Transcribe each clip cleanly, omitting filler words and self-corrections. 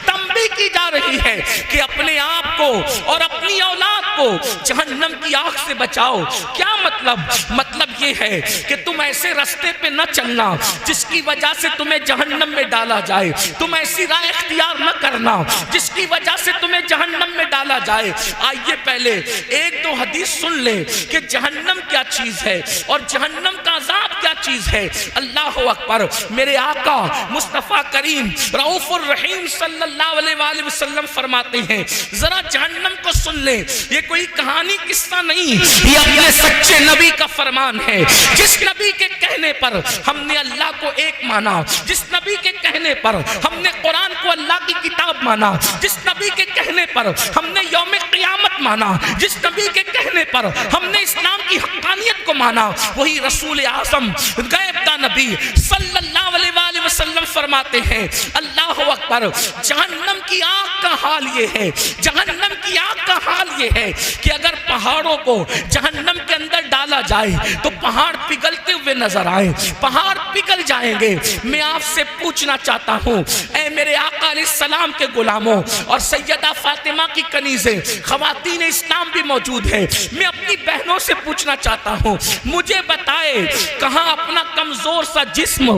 تنبیہ کی جا رہی ہے کہ اپنے آپ کو اور اپنی اولاد کو جہنم کی آگ سے بچاؤ۔ کیا مطلب؟ مطلب یہ ہے کہ تم ایسے رستے پہ نہ چلنا جس کی وجہ سے تمہیں جہنم میں ڈالا جائے، تم ایسی راہ اختیار نہ کرنا جس کی وجہ سے تمہیں جہنم میں ڈالا جائے۔ آئیے پہلے ایک دو حدیث سن لیں کہ جہنم کیا چیز ہے اور جہنم کا عذاب کیا چیز ہے۔ اللہ اکبر۔ میرے آقا مصطفیٰ کریم رؤوف الرحیم صلی اللہ علیہ وآلہ وسلم فرماتے ہیں ذرا جہنم کو سن لیں، یہ کوئی کہانی قصہ نہیں، یہ اپنے سچے نبی کا فرمان ہے۔ جس نبی کے کہنے پر ہم نے اللہ کو ایک مانا، جس نبی کے کہنے پر ہم نے قرآن کو اللہ کی کتاب مانا، جس نبی کے کہنے پر ہم نے یوم قیامت مانا، جس نبی کے کہنے پر ہم نے اسلام کی حقانیت کو مانا، وہی رسول اعظم غیب دا نبی صلی اللہ علیہ وآلہ وسلم فرماتے ہیں اللہ اکبر، جہنم کی آگ کا حال یہ ہے، جہنم کی آگ کا حال یہ ہے کہ اگر پہاڑوں کو جہنم کے اندر ڈالا جائے تو پہاڑ پگھلتے ہوئے نظر آئے، پہاڑ پگھل جائیں گے۔ میں آپ سے پوچھنا چاہتا ہوں اے میرے آقا علیہ السلام کے غلاموں اور سیدہ فاطمہ کی کنیزیں، خواتین اسلام بھی موجود ہیں، میں اپنی بہنوں سے پوچھنا چاہتا ہوں مجھے بتائے کہاں اپنا کمزور سا جسم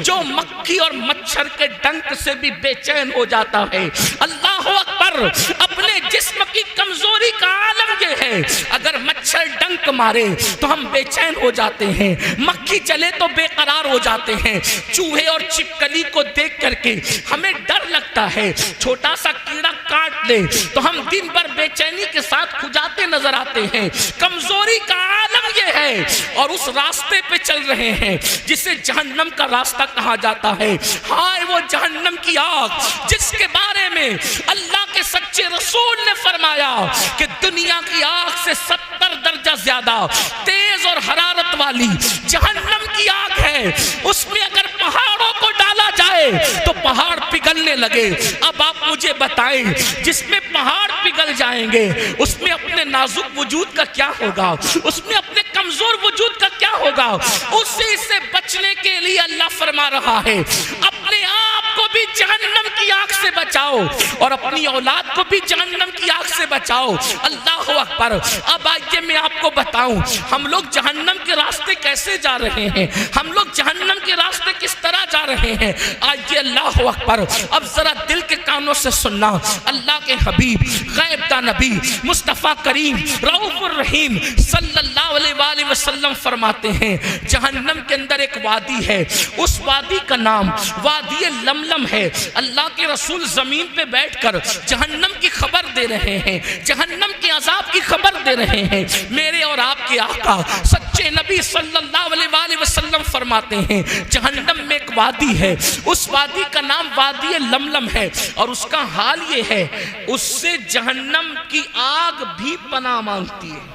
جو مکھی اور مچھر کے ڈنک سے بھی بے چین ہو جاتا ہے، اللہ اکبر، اپنے جسم کی کمزوری کا عالم یہ ہے اگر مچھر ڈنک مارے تو ہم بے چین ہو جاتے ہیں، مکھی چلے تو بے قرار ہو جاتے ہیں، چوہے اور چھپکلی کو دیکھ کر کے ہمیں ڈر لگتا ہے، چھوٹا سا کیڑا کاٹ لے تو ہم دن بھر بے چینی کے ساتھ کھجاتے نظر آتے ہیں۔ کمزوری کا عالم یہ ہے اور اس راستے پہ چل رہے ہیں جسے جہنم کا راستہ کہا جاتا ہے۔ ہائے وہ جہنم کی آگ جس کے بارے میں اللہ کے سچے رسول نے فرمایا کہ دنیا کی آگ سے 70 درجہ زیادہ تیز اور حرارت والی جہنم کی آگ ہے، اس میں اگر پہاڑوں کو ڈالا جائے تو پہاڑ پگھلنے لگے۔ اب آپ مجھے بتائیں جس میں پہاڑ پگھل جائیں گے اس میں اپنے نازک وجود کا کیا ہوگا، اس میں اپنے کمزور وجود کا کیا ہوگا؟ اسی سے بچنے کے لیے اللہ فرما رہا ہے اپنے آپ کو بھی جہنم کی آگ سے بچاؤ اور اپنی اولاد کو بھی جہنم کی آگ سے بچاؤ۔ اللہ اکبر۔ اب آئیے میں آپ کو بتاؤں ہم لوگ جہنم کے راستے کیسے جا رہے ہیں، ہم لوگ جہنم کے راستے کس طرح جا رہے ہیں۔ آئیے اللہ اکبر، اب ذرا دل کے کانوں سے سننا، اللہ کے حبیب غیب دا نبی مصطفیٰ کریم رؤوف الرحیم صلی اللہ علیہ وآلہ وسلم فرماتے ہیں جہنم کے اندر ایک وادی ہے، اس وادی کا نام وادی لملم ہے۔ اللہ کے رسول زمین پہ بیٹھ کر جہنم کی خبر دے رہے ہیں، جہنم کے عذاب کی خبر دے رہے ہیں۔ میرے اور آپ کے آقا سچے نبی صلی اللہ علیہ وآلہ وسلم فرماتے ہیں جہنم میں ایک وادی ہے، اس وادی کا نام وادی لملم ہے اور اس کا حال یہ ہے اس سے جہنم کی آگ بھی پناہ مانگتی ہے،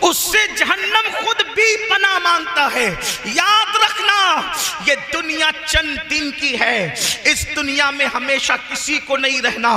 اس سے جہنم خود بھی پناہ مانگتا ہے۔ یاد رکھنا یہ دنیا چند دن کی ہے، اس دنیا میں ہمیشہ کسی کو نہیں رہنا۔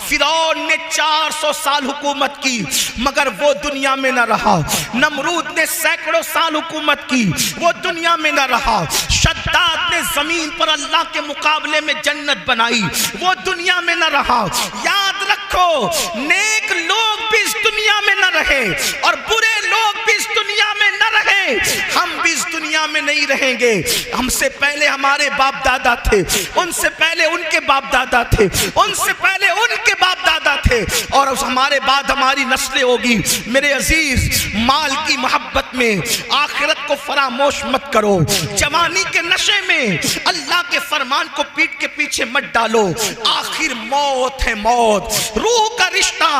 فرعون نے 400 سال حکومت کی مگر وہ دنیا میں نہ رہا، نمرود نے سینکڑوں سال حکومت کی وہ دنیا میں نہ رہا، شداد نے زمین پر اللہ کے مقابلے میں جنت بنائی وہ دنیا میں نہ رہا۔ یاد رکھو نیک لوگ بھی اس دنیا میں نہ رہے اور برے لوگ بھی اس دنیا میں نہ رہے، ہم بھی اس دنیا میں نہیں رہیں گے۔ ہم سے پہلے ہمارے باپ دادا تھے، ان سے پہلے ان کے باپ دادا تھے، ان سے پہلے ان کے باپ دادا تھے اور ہمارے بعد ہماری نسلیں ہوگی۔ میرے عزیز مال کی محبت میں آخرت کو فراموش مت کرو، جوانی کے نشے میں اللہ کے فرمان کو پیٹ کے پیچھے مت ڈالو، آخر موت ہے موت، روح کا رشتہ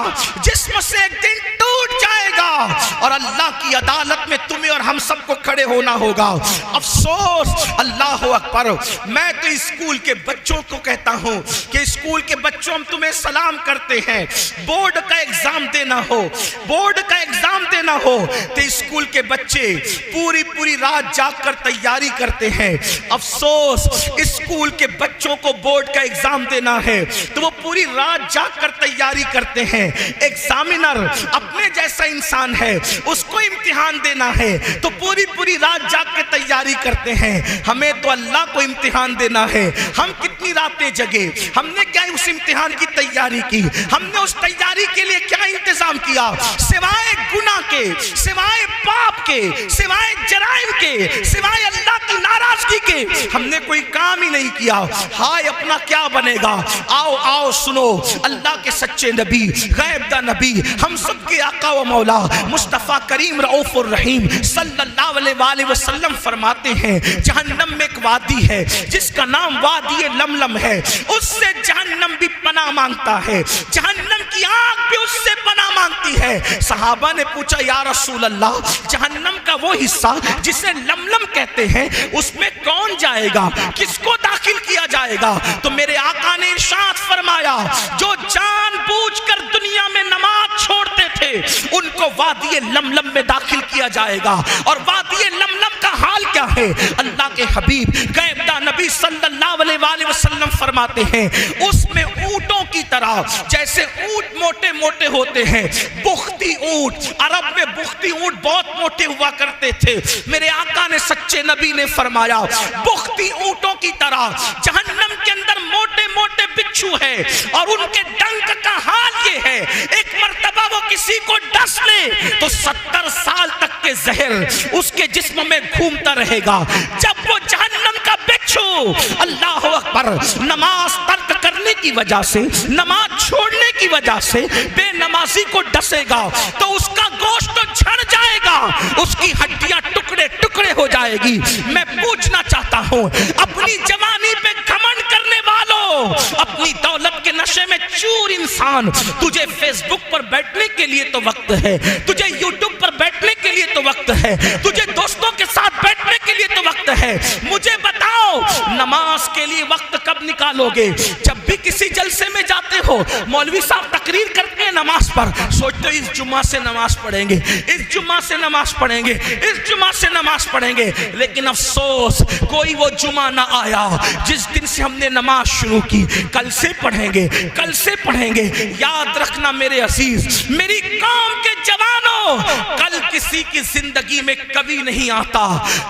جسم سے ایک دن ٹوٹ جائے گا اور اللہ کی عدالت میں تمہیں اور ہم سب کو کھڑے ہونا ہوگا۔ افسوس، اللہ اکبر، میں تو اسکول کے بچوں کو کہتا ہوں کہ اسکول کے بچوں ہم تمہیں سلام کرتے ہیں، بورڈ کا ایگزام دینا ہو، بورڈ کا ایگزام دینا ہو تو اسکول کے بچے پوری رات جاگ کر تیاری کرتے ہیں۔ افسوس، اسکول کے بچوں کو بورڈ کا ایگزام دینا ہے تو وہ پوری رات جاگ کر تیاری کرتے ہیں۔ ایگزامینر اپنے جیسا انسان ہے اس کو امتحان دینا ہے تو پوری پوری رات جاگ کے تیاری کرتے ہیں. ہمیں تو اللہ کو امتحان دینا ہے. ہم کتنی راتیں جگے, ہم نے کیا اس امتحان کی تیاری کی, ہم نے اس تیاری کے لیے کیا انتظام کیا, سوائے گناہ کے, سوائے پاپ کے, سوائے جرائم کے, سوائے اللہ کی ناراضگی کے ہم نے کوئی کام ہی نہیں کیا. ہائے اپنا کیا بنے گا. آؤ آؤ سنو, اللہ کے سچے نبی, غیب دا نبی, ہم سب کے آقا و مولا مصطفیٰ کریم رؤوف الرحیم صلی اللہ علیہ وآلہ وسلم فرماتے ہیں جہنم میں ایک وادی ہے جس کا نام وادی لملم ہے, اس سے جہنم بھی پناہ مانگتا ہے, جہنم کی آگ بھی اس سے پناہ مانگتی ہے. صحابہ نے پوچھا یا رسول اللہ جہنم کا وہ حصہ جسے لملم کہتے ہیں اس میں کون جائے گا, کس کو داخل کیا جائے گا؟ تو میرے آقا نے ارشاد فرمایا جو جان بوجھ کر دنیا میں نماز چھوڑتے تھے ان کو وادی لملم میں داخل کیا جائے گا. اور وادی لملم کا حال کیا ہے؟ اللہ کے حبیب غیب دا نبی صلی اللہ علیہ وآلہ وسلم فرماتے ہیں اس میں اونٹوں کی طرح, جیسے اونٹ موٹے موٹے ہوتے ہیں, بختی اونٹ, عرب میں بختی اونٹ بہت موٹے ہوا کرتے تھے. میرے آقا نے سچے نبی نے فرمایا بختی اونٹوں کی طرح جہنم کے اندر موٹے موٹے بچھو ہے, اور ان کے ڈنک کا حال یہ ہے ایک مرتبہ وہ کسی کو ڈس لے تو 70 سال تک کے زہر اس کے جسم میں گھومتا رہے گا. جب وہ جہنم کا بچھو اللہ اکبر نماز ترک کرنے کی وجہ سے, نماز چھوڑنے کی وجہ سے بے نمازی کو ڈسے گا تو اس کا گوشت جھڑ جائے گا, اس کی ہڈیاں ٹکڑے ٹکڑے ہو جائے گی. میں پوچھنا چاہتا ہوں اپنی جوانی پہ گھمنڈ کرنے والوں, اپنی دولت کے نشے میں چور انسان, تجھے فیس بک پر بیٹھنے کے لیے تو وقت ہے, تجھے یوٹیوب پر بیٹھنے کے لیے تو وقت ہے, تجھے دوستوں کے ساتھ بیٹھنے کے لیے تو وقت ہے, مجھے بتاؤ نماز کے لیے وقت کب نکالو گے؟ جب بھی کسی جلسے میں جاتے ہو مولوی صاحب تقریر کرتے ہیں نماز پر, سوچتے ہو اس جمعہ سے نماز پڑھیں گے, اس جمعہ سے نماز پڑھیں گے, اس جمعہ سے نماز پڑھیں گے, لیکن افسوس کوئی وہ جمعہ نہ آیا جس دن سے ہم نے نماز شروع کی. کل سے پڑھیں گے, کل سے پڑھیں گے. یاد رکھنا میرے عزیز, میری قوم کے جوانوں, کل کسی کی زندگی میں کبھی نہیں آتا,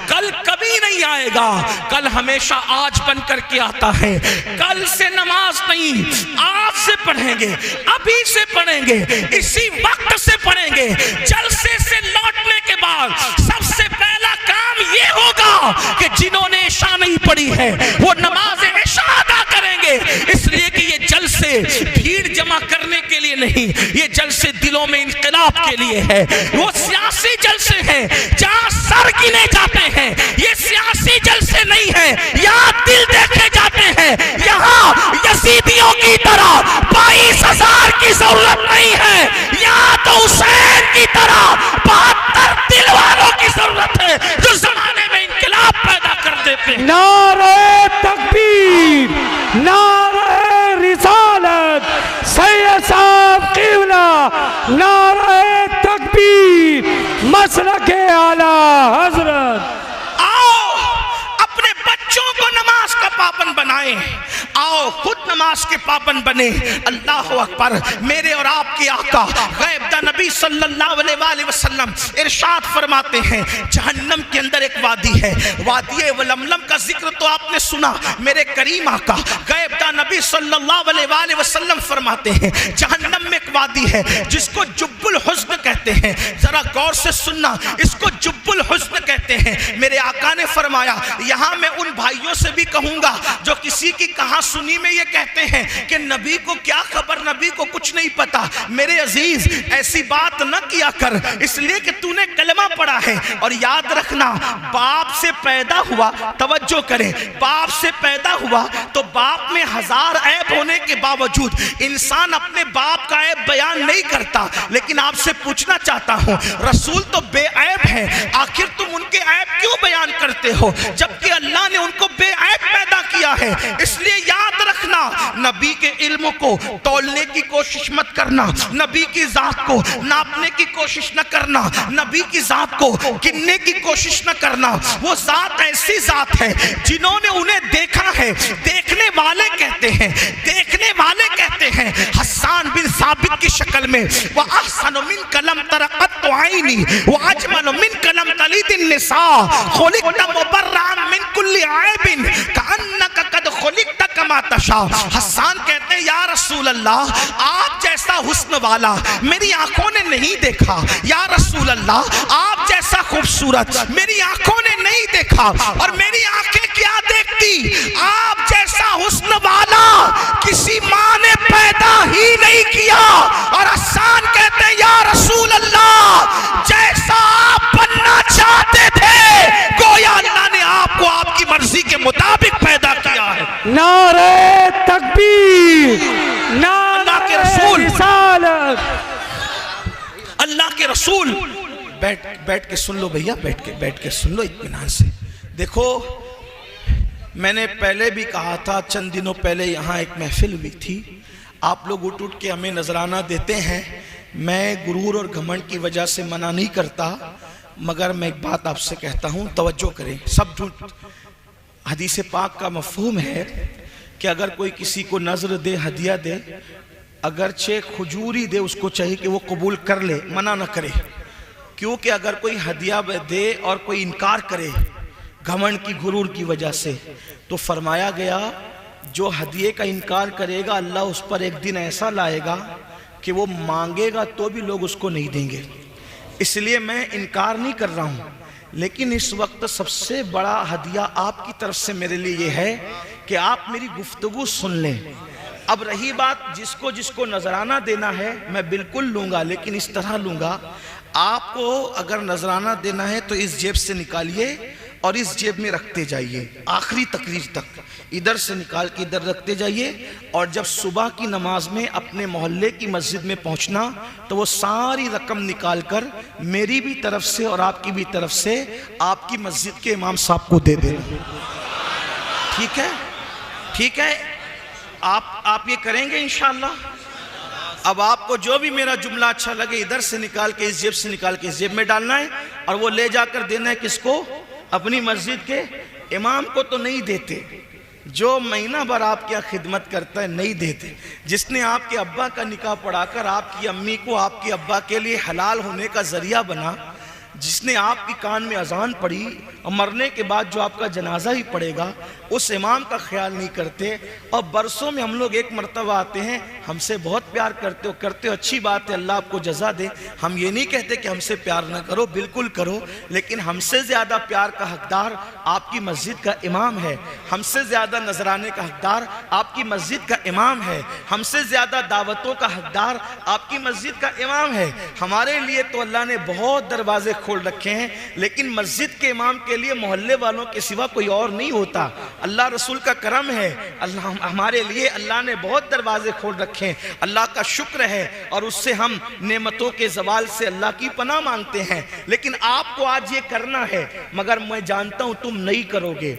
کل کبھی نہیں آئے گا, کل ہمیشہ آج بن کر کے آتا ہے. کل سے نماز نہیں, آج سے پڑھیں گے, ابھی سے پڑھیں گے, اسی وقت سے پڑھیں گے. جلسے سے لوٹنے کے بعد سب سے پہلا کام یہ ہوگا کہ جنہوں نے عشاء نہیں پڑھی ہے وہ نماز عشاء ادا کریں گے. اس لیے کہ یہ جلسے بھیڑ جمع کرنے کے لیے نہیں, یہ جلسے دلوں میں انقلاب کے لیے ہے. وہ سیاسی جلسے ہیں جہاں سر گنے جاتے ہیں, یہ سیاسی جلسے نہیں ہیں یہاں دل دیکھے جاتے ہیں. یہاں یزیدیوں کی طرح 22,000 کی ضرورت نہیں ہے, یہاں تو حسین کی طرح 72 دل والوں کی ضرورت ہے جو زمانے میں انقلاب پیدا کر دیتے ہیں. نعرہ تکبیر, نعرہ رسالت, سید صاحب قبلہ, نعرہ تکبیر, مسلک اعلیٰ حضرت. آؤ اپنے بچوں کو نماز کا پابند بنائیں, آؤ خود نماز کے پابند بنے. اللہ اکبر. میرے اور آپ کے آقا غیب دا نبی صلی اللہ علیہ وآلہ وسلم ارشاد فرماتے ہیں جہنم کے اندر ایک وادی ہے, وادی لملم کا ذکر تو آپ نے سنا. میرے کریم آقا غیب دا نبی صلی اللہ علیہ وآلہ وسلم فرماتے ہیں جہنم میں ایک وادی ہے جس کو جب الحزن کہتے ہیں. ذرا غور سے سننا, اس کو جب الحزن کہتے ہیں. میرے آقا نے فرمایا یہاں میں ان بھائیوں سے بھی کہوں گا جو کسی کی کہاں سنی میں یہ کہتے ہیں کہ نبی کو کیا خبر, نبی کو کچھ نہیں پتا. میرے عزیز ایسی بات نہ کیا کر, اس لیے کہ تو نے کلمہ پڑھا ہے. اور یاد رکھنا باپ سے پیدا ہوا, توجہ کریں, باپ سے پیدا ہوا تو باپ میں 1000 عیب ہونے کے باوجود انسان اپنے باپ کا عیب بیان نہیں کرتا. لیکن آپ سے پوچھنا چاہتا ہوں رسول تو بے عیب ہیں, آخر تم ان کے عیب کیوں بیان کرتے ہو جبکہ اللہ نے ان کو بے عیب پیدا کیا ہے؟ اس لیے یاد رکھنا نبی کے علم کو تولنے کی کوشش مت کرنا, نبی کی ذات کو ناپنے کی کوشش نہ کرنا, نبی کی ذات کو گننے کی کوشش نہ کرنا. وہ ذات ایسی ذات ہے جنہوں نے انہیں دیکھا ہے, دیکھنے والے کہتے ہیں, دیکھنے والے کہتے ہیں حسان بن ثابت کی شکل میں وَأَحْسَنُ مِنْكَ لَمْ تَرَ قَطُّ عَيْنِي وَأَجْمَلُ مِنْكَ لَمْ تَلِدِ النِّسَاءُ خُلِقْتَ مُبَرَّأً مِنْ كُلِّ عَيْبٍ كَأَنَّكَ قَدْ خُلِقْتَ كَمَا تَشَاءُ۔ حسان کہتے ہیں یا رسول اللہ آپ جیسا حسن والا میری آنکھوں نے نہیں دیکھا، یا رسول اللہ آپ جیسا خوبصورت میری آنکھوں نے نہیں دیکھا، اور میری آنکھیں کیا دیکھتی، آپ جیسا حسن والا کسی ماں نے پیدا ہی نہیں کیا۔ اور حسان کہتے ہیں یا رسول اللہ جیسا آپ بننا چاہتے تھے گویا اللہ نے آپ کو آپ کی مرضی کے مطابق پیدا کیا ہے۔ نعرہ تکبیر، اللہ کے نعرہ رسول، رسالت۔ اللہ کے رسول، بیٹھ کے سن لو بھیا، بیٹھ کے سن لو اطمینان سے۔ دیکھو میں نے پہلے بھی کہا تھا، چند دنوں پہلے یہاں ایک محفل ہوئی تھی، آپ لوگ اٹھ کے ہمیں نذرانہ دیتے ہیں، میں غرور اور گھمنڈ کی وجہ سے منع نہیں کرتا، مگر میں ایک بات آپ سے کہتا ہوں، توجہ کریں۔ سب جھوٹ، حدیث پاک کا مفہوم ہے کہ اگر کوئی کسی کو نذر دے، ہدیہ دے، اگرچہ کھجوری دے، اس کو چاہیے کہ وہ قبول کر لے، منع نہ کرے، کیونکہ اگر کوئی ہدیہ دے اور کوئی انکار کرے گھمنڈ کی، غرور کی وجہ سے، تو فرمایا گیا جو ہدیے کا انکار کرے گا اللہ اس پر ایک دن ایسا لائے گا کہ وہ مانگے گا تو بھی لوگ اس کو نہیں دیں گے۔ اس لیے میں انکار نہیں کر رہا ہوں، لیکن اس وقت سب سے بڑا ہدیہ آپ کی طرف سے میرے لیے یہ ہے کہ آپ میری گفتگو سن لیں۔ اب رہی بات جس کو نذرانہ دینا ہے میں بالکل لوں گا، لیکن اس طرح لوں گا، آپ کو اگر نذرانہ دینا ہے تو اس جیب سے نکالیے اور اس جیب میں رکھتے جائیے آخری تقریر تک، ادھر سے نکال کے ادھر رکھتے جائیے، اور جب صبح کی نماز میں اپنے محلے کی مسجد میں پہنچنا تو وہ ساری رقم نکال کر میری بھی طرف سے اور آپ کی بھی طرف سے آپ کی مسجد کے امام صاحب کو دے دینا۔ ٹھیک ہے؟ ٹھیک ہے؟ آپ یہ کریں گے انشاءاللہ؟ اب آپ کو جو بھی میرا جملہ اچھا لگے ادھر سے نکال کے اس جیب سے نکال کے اس جیب میں ڈالنا ہے، اور وہ لے جا کر دینا ہے کس کو؟ اپنی مسجد کے امام کو تو نہیں دیتے، جو مہینہ بھر آپ کیا خدمت کرتا ہے نہیں دیتے، جس نے آپ کے ابا کا نکاح پڑھا کر آپ کی امی کو آپ کے ابا کے لیے حلال ہونے کا ذریعہ بنا، جس نے آپ کی کان میں اذان پڑھی، اور مرنے کے بعد جو آپ کا جنازہ ہی پڑے گا اس امام کا خیال نہیں کرتے، اور برسوں میں ہم لوگ ایک مرتبہ آتے ہیں، ہم سے بہت پیار کرتے ہو، اچھی بات ہے، اللہ آپ کو جزا دے، ہم یہ نہیں کہتے کہ ہم سے پیار نہ کرو، بالکل کرو، لیکن ہم سے زیادہ پیار کا حقدار آپ کی مسجد کا امام ہے، ہم سے زیادہ نذرانے کا حقدار آپ کی مسجد کا امام ہے، ہم سے زیادہ دعوتوں کا حقدار آپ کی مسجد کا امام ہے۔ ہمارے لیے تو اللہ نے بہت دروازے کھول رکھے ہیں، لیکن مسجد کے امام کے لیے محلے والوں کے سوا کوئی اور نہیں ہوتا۔ اللہ رسول کا کرم ہے، ہمارے لیے اللہ نے بہت دروازے کھول رکھے ہیں، اللہ کا شکر ہے، اور اس سے ہم نعمتوں کے زوال سے اللہ کی پناہ مانگتے ہیں۔ لیکن آپ کو آج یہ کرنا ہے، مگر میں جانتا ہوں تم نہیں کرو گے،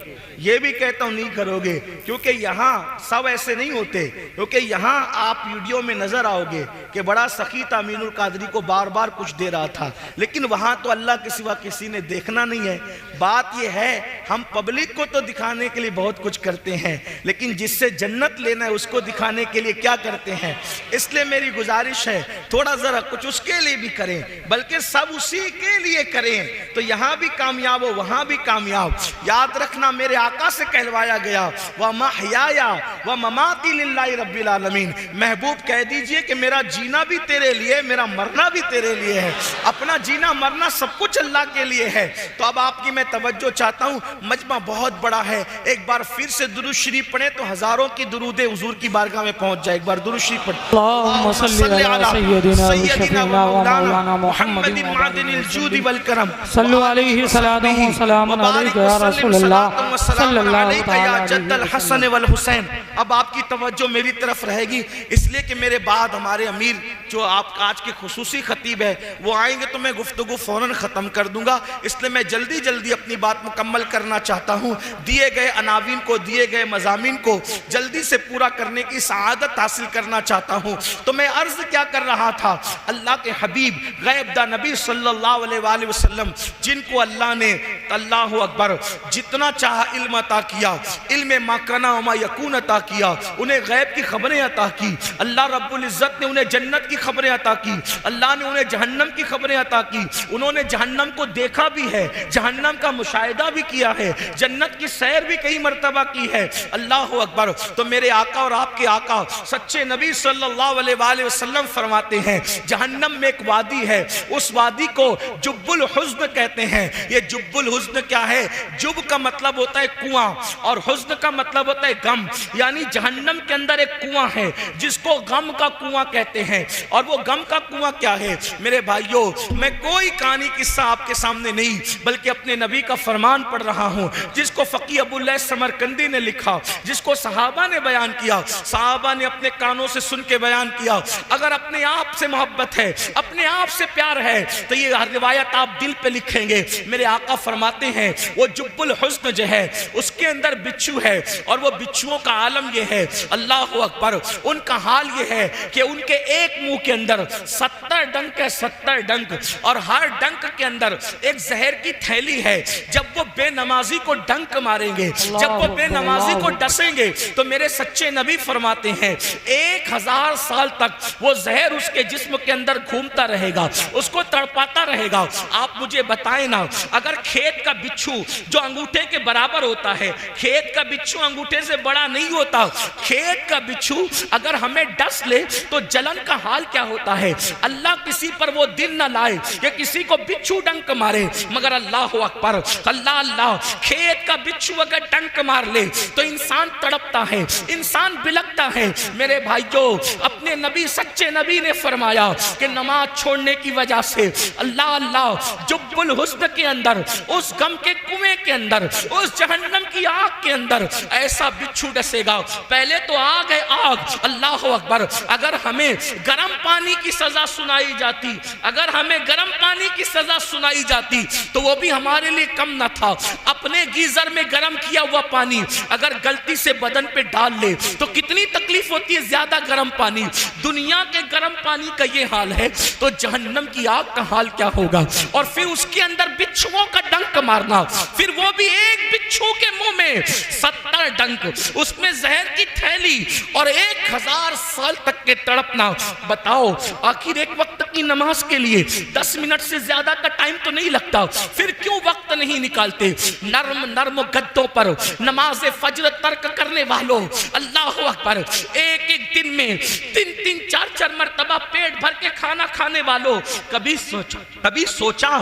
یہ بھی کہتا ہوں نہیں کرو گے، کیونکہ یہاں سب ایسے نہیں ہوتے، کیونکہ یہاں آپ ویڈیو میں نظر آؤ گے کہ بڑا سخی تھا، امین القادری کو بار بار کچھ دے رہا تھا، لیکن وہاں تو اللہ کے سوا کسی نے دیکھنا نہیں ہے۔ بات یہ ہے ہم پبلک کو تو دکھانے کے لیے بہت کچھ کرتے ہیں، لیکن جس سے جنت لینا ہے اس کو دکھانے کے لیے کیا کرتے ہیں؟ اس لیے میری گزارش ہے تھوڑا ذرا کچھ اس کے لیے بھی کریں، بلکہ سب اسی کے لیے کریں، تو یہاں بھی کامیاب ہو وہاں بھی کامیاب۔ یاد رکھنا میرے آقا سے کہلوایا گیا وَمَحْيَايَ وَمَمَاتِي لِلَّهِ رَبِّ الْعَالَمِينَ، محبوب کہہ دیجئے کہ میرا جینا بھی تیرے لیے، میرا مرنا بھی تیرے لیے ہے، اپنا جینا مرنا سب کچھ اللہ کے لیے ہے۔ تو اب آپ کی میں توجہ چاہتا ہوں، مجمع بہت بڑا ہے، ایک بار پھر سے درود شریف پڑھیں تو ہزاروں کی درود حضور کی بارگاہ میں پہنچ جائے۔ ایک بار درود شریف پڑھیں۔ اللہم صلی علی سیدنا و شفیعنا و مولانا محمد معدن الجود والکرم، صلو علیہ صلاة و سلام علیکہ یا رسول اللہ صلی اللہ تعالی یا جد علیہ الحسن والحسین۔ اب آپ کی توجہ میری طرف رہے گی، اس لیے کہ میرے بعد ہمارے امیر جو آپ کا آج کے خصوصی خطیب ہے وہ آئیں گے تو میں گفتگو فوراً ختم کر دوں گا، اس لیے میں جلدی جلدی اپنی بات مکمل کرنا چاہتا ہوں۔ دیے گئے عناوین کو، دیے گئے مضامین کو جلدی سے پورا کرنے کی سعادت حاصل کرنا چاہتا ہوں۔ تو میں عرض کیا کر رہا تھا، اللہ کے حبیب غیب دا نبی صلی اللہ علیہ وآلہ وسلم جن کو اللہ نے اللہ اکبر جتنا چاہا علم عطا کیا، علم ما کنا و ما یکون عطا کیا، انہیں غیب کی خبریں عطا کی، اللہ رب العزت نے انہیں جنت کی خبریں عطا کی، اللہ نے انہیں جہنم کی خبریں عطا کی، انہوں نے جہنم کو دیکھا بھی ہے، جہنم کا مشاہدہ بھی کیا ہے، جنت کی سیر بھی کئی مرتبہ کی ہے، اللہ اکبر۔ تو میرے آقا اور آپ کے آقا سچے نبی صلی اللہ علیہ وآلہ وسلم فرماتے ہیں جہنم میں ایک وادی ہے، اس وادی کو جب الحزن کہتے ہیں۔ یہ جب الحزن کیا ہے؟ جب کا مطلب ہوتا ہے کنواں اور حزن کا مطلب ہوتا ہے غم، یعنی جہنم کے اندر ایک کنواں ہے جس کو غم کا کنواں کہتے ہیں۔ اور وہ غم کا کنواں کیا ہے میرے بھائیوں؟ میں کوئی کہانی قصہ آپ کے سامنے نہیں بلکہ اپنے نبی کا فرمان پڑھ رہا ہوں، جس کو فقیہ ابو اللہ سمرقندی نے لکھا، جس کو صحابہ نے بیان کیا، صحابہ نے اپنے کانوں سے سن کے بیان کیا۔ اگر اپنے آپ سے محبت ہے، اپنے آپ سے پیار ہے تو یہ روایت آپ دل پہ لکھیں گے۔ میرے آقا فرماتے ہیں وہ جب الحزن جو ہے اس کے اندر بچھو ہے، اور وہ بچھوؤں کا عالم یہ ہے، اللہ اکبر، ان کا حال یہ ہے کہ ان کے ایک منہ کے اندر 70 ڈنک ہے، 70 ڈنک، اور ہر ڈنک کے اندر ایک زہر کی تھیلی ہے۔ جب وہ بے نمازی کو ڈنک ماریں گے، جب وہ بے نمازی کو ڈسیں گے تو میرے سچے نبی فرماتے ہیں 1000 سال تک وہ زہر اس کے جسم کے اندر گھومتا رہے گا، اس کو تڑپاتا رہے گا۔ آپ مجھے بتائیں نا، اگر کھیت کا بچھو جو انگوٹھے کے برابر ہوتا ہے، کھیت کا بچھو انگوٹھے سے بڑا نہیں ہوتا، کھیت کا بچھو اگر ہمیں ڈس لے تو جلن کا حال کیا ہوتا ہے؟ اللہ کسی پر وہ دن نہ لائے کہ کسی کو بچھو ڈنک مارے، مگر اللہ اکبر، اللہ کھیت کا بچھو اگر ڈنک مار لے تو انسان تڑپتا ہے، انسان بلکتا ہے۔ میرے بھائیوں، اپنے نبی سچے نبی نے فرمایا کہ نماز چھوڑنے کی وجہ سے اللہ جب الحزن کے اندر، اس غم کے کنویں کے اندر، اس جہنم کی آگ کے اندر ایسا بچھو ڈسے گا۔ پہلے تو آگ ہے، آگ، اللہ اکبر۔ اگر ہمیں گرم پانی کی سزا سنائی جاتی، اگر ہمیں گرم پانی کی سزا سنائی جاتی تو وہ بھی ہمارے لیے کم نہ تھا۔ اپنے گیزر میں گرم کیا ہوا پانی اگر غلطی سے بدن پہ ڈال لے تو کتنی تکلیف ہوتی ہے، زیادہ گرم پانی۔ دنیا کے گرم پانی کا یہ حال ہے تو جہنم کی آگ کا حال کیا ہوگا؟ اور پھر اس کے اندر بچھوؤں کا ڈنک مارنا، پھر وہ بھی ایک بچھو کے منہ میں 70 ڈنک، اس میں زہر کی تھیلی، اور 1000 سال تک کے تڑپنا۔ بتاؤ، آخر ایک وقت کی نماز کے لیے 10 منٹ سے زیادہ کا ٹائم تو نہیں لگتا، پھر کیوں وقت نہیں نکالتے؟ نرم نرم گدوں پر نماز فجر ترک کرنے والوں، اللہ اکبر، ایک دن میں 3 4 مرتبہ پیٹ بھر کے کھانا کھانے والوں، کبھی سوچا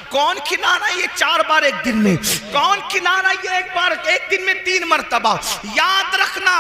کون کھلانا یہ 4 بار ایک دن میں؟ کون کھلانا یہ ایک دن میں 3 مرتبہ؟ یاد رکھنا،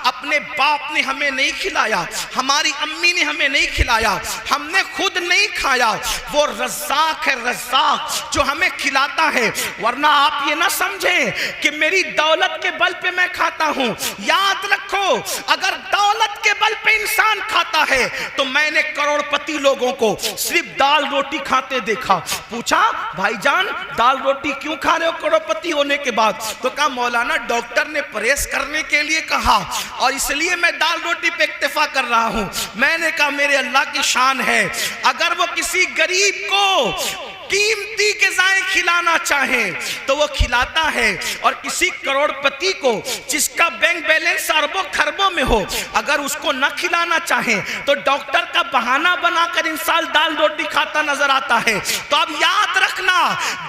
اپنے باپ نے ہمیں نہیں کھلایا، ہماری امی نے ہمیں نہیں کھلایا، ہم نے خود نہیں کھایا، وہ رزاق ہے، رزاق جو ہمیں کھلاتا ہے۔ ورنہ آپ یہ نہ سمجھیں کہ میری دولت کے بل پہ میں کھاتا ہوں۔ یاد رکھو، اگر دولت کے بل پہ انسان کھاتا ہے تو میں نے کروڑ پتی لوگوں کو صرف دال روٹی کھاتے دیکھا۔ پوچھا بھائی جان دال روٹی کیوں کھا رہے ہو کروڑ پتی ہونے کے بعد؟ تو کہا مولانا ڈاکٹر نے پرہیز کرنے کے لیے کہا اور اس لیے میں دال روٹی پہ اکتفا کر رہا ہوں۔ میں نے کہا میرے اللہ کی شان ہے، اگر وہ کسی غریب کو قیمتی غذائیں کھلانا چاہے تو وہ کھلاتا ہے، اور کسی کروڑ پتی کو جس کا بینک بیلنس اربوں خربوں میں ہو اگر اس کو نہ کھلانا چاہے تو ڈاکٹر کا بہانہ بنا کر انسان دال روٹی کھاتا نظر آتا ہے۔ تو اب یاد رکھنا،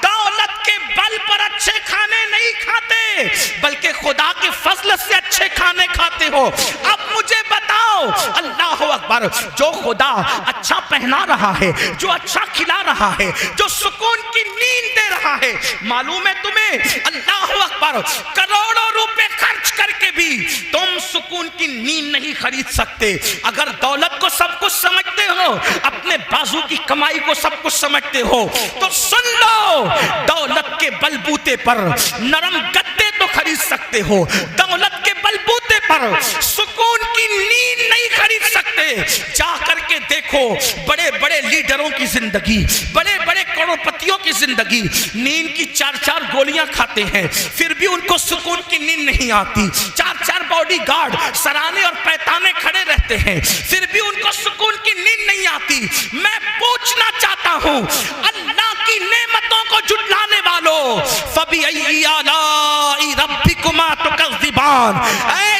دولت کے بل پر اچھے کھانے نہیں کھاتے بلکہ خدا کے فضل سے اچھے کھانے کھاتے ہو۔ اب مجھے بتاؤ، اللہ اکبر، جو خدا اچھا پہنا رہا ہے، جو اچھا کھلا رہا ہے، جو سکون کی نیند دے رہا ہے، معلوم ہے تمہیں اللہ اکبر کروڑوں روپے خرچ کر کے بھی تم سکون کی نیند نہیں خرید سکتے۔ اگر دولت کو سب کچھ سمجھتے ہو، اپنے بازو کی کمائی کو سب کچھ سمجھتے ہو تو سن لو، دولت کے بلبوتے پر نرم گدے تو خرید سکتے ہو، دولت کے بلبوتے پر سکون کی نیند نہیں خرید سکتے۔ جا کر کے دیکھو بڑے بڑے لیڈروں کی زندگی، بڑے بڑے کروڑ پتیوں کی زندگی، نیند کی 4 گولیاں کھاتے ہیں پھر بھی ان کو سکون کی نیند نہیں آتی، 4 باڈی گارڈ سرانے اور پیتانے کھڑے رہتے ہیں پھر بھی ان کو سکون کی نیند نہیں آتی۔ میں پوچھنا چاہتا ہوں، اللہ کی نعمتوں کو جھٹلانے والوں، فَبِأَيِّ آلَاءِ رَبِّكُمَا تُكَذِّبَانِ، اے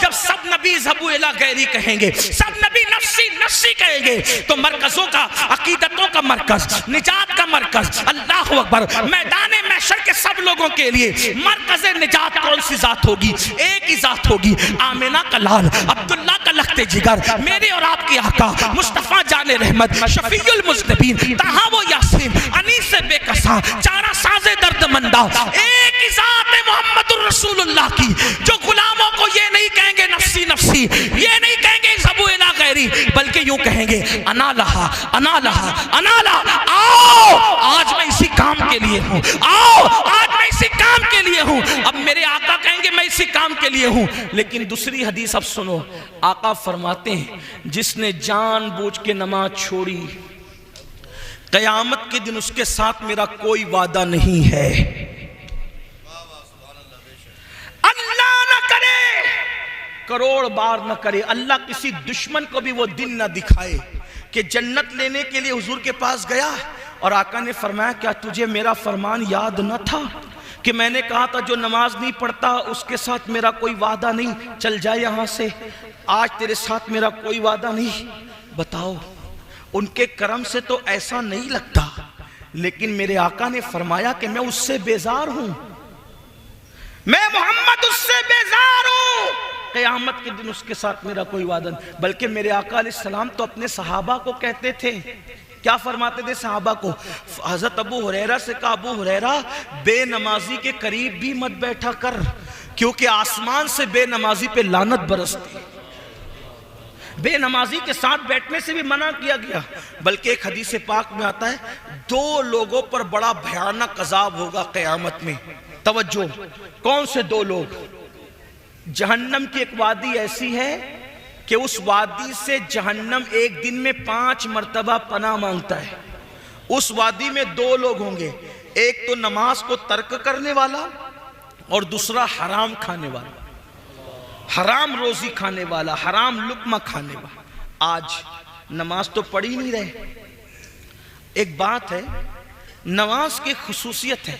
جب سب نبی ذبو الی غیری کہیں گے، سب نبی نفسی نفسی کہیں گے، تو مرکزوں کا، عقیدتوں کا مرکز، نجات کا مرکز، اللہ اکبر، میدان محشر کے سب لوگوں کے لیے مرکز نجات کون سی ذات ہوگی؟ ایک ہی ذات ہوگی، آمینہ کا لال، عبداللہ کا لخت جگر، میرے اور آپ کی آقا مصطفیٰ جان رحمت، شفیع المذنبین، طٰہٰ و یاسین، انیس بے کساں، چارہ ساز درد مندہ، ایک ہی ذات ہے محمد الرسول اللہ کی، جو غلاموں کو یہ نہیں کہیں گے نفسی نفسی، یہ نہیں کہیں گے ذبو الی غیری، بلکہ یوں کہیں گے انا لہا انا لہا انا لہا، آؤ آج میں اسی کام کے لیے ہوں، آؤ آج میں اسی کام کے لیے ہوں۔ اب میرے آقا کہیں گے میں اسی کام کے لیے ہوں، لیکن دوسری حدیث اب سنو، آقا فرماتے ہیں جس نے جان بوجھ کے نماز چھوڑی، قیامت کے دن اس کے ساتھ میرا کوئی وعدہ نہیں ہے۔ اللہ نہ کرے، کروڑ بار نہ کرے، اللہ کسی دشمن کو بھی وہ دن نہ دکھائے کہ جنت لینے کے لیے حضور کے پاس گیا اور آقا نے فرمایا کیا تجھے میرا فرمان یاد نہ تھا کہ میں نے کہا تھا جو نماز نہیں پڑھتا اس کے ساتھ میرا کوئی وعدہ نہیں، چل جائے یہاں سے، آج تیرے ساتھ میرا کوئی وعدہ نہیں۔ بتاؤ ان کے کرم سے تو ایسا نہیں لگتا، لیکن میرے آقا نے فرمایا کہ میں اس سے بیزار ہوں، میں محمد اس سے بیزار ہوں، قیامت کے دن اس کے ساتھ میرا کوئی وعدہ نہیں۔ بلکہ میرے آقا علیہ السلام تو اپنے صحابہ کو کہتے تھے، کیا فرماتے تھے صحابہ کو؟ حضرت ابو ہریرہ سے کہا ابو ہریرہ بے نمازی کے قریب بھی مت بیٹھا کر، کیونکہ آسمان سے بے نمازی پہ لعنت برستی، بے نمازی کے ساتھ بیٹھنے سے بھی منع کیا گیا۔ بلکہ ایک حدیث پاک میں آتا ہے دو لوگوں پر بڑا بھیانک عذاب ہوگا قیامت میں، توجہ، کون سے دو لوگ؟ جہنم کی ایک وادی ایسی ہے کہ اس وادی سے جہنم ایک دن میں 5 مرتبہ پناہ مانگتا ہے۔ اس وادی میں دو لوگ ہوں گے، ایک تو نماز کو ترک کرنے والا اور دوسرا حرام کھانے والا، حرام روزی کھانے والا، حرام لقمہ کھانے والا۔ آج نماز تو پڑھ ہی نہیں رہے۔ ایک بات ہے، نماز کی خصوصیت ہے،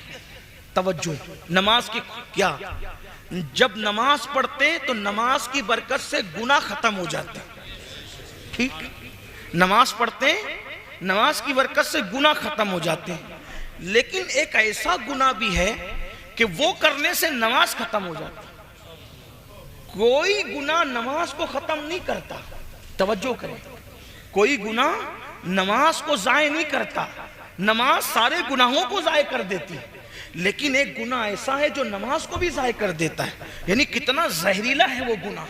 توجہ، نماز کی کیا؟ جب نماز پڑھتے تو نماز کی برکت سے گناہ ختم ہو جاتے، ٹھیک؟ نماز پڑھتے نماز کی برکت سے گناہ ختم ہو جاتے ہیں، لیکن ایک ایسا گناہ بھی ہے کہ وہ کرنے سے نماز ختم ہو جاتی۔ کوئی گناہ نماز کو ختم نہیں کرتا، توجہ کریں، کوئی گناہ نماز کو ضائع نہیں کرتا، نماز سارے گناہوں کو ضائع کر دیتی ہے، لیکن ایک گناہ ایسا ہے جو نماز کو بھی ضائع کر دیتا ہے۔ یعنی کتنا زہریلا ہے وہ گناہ،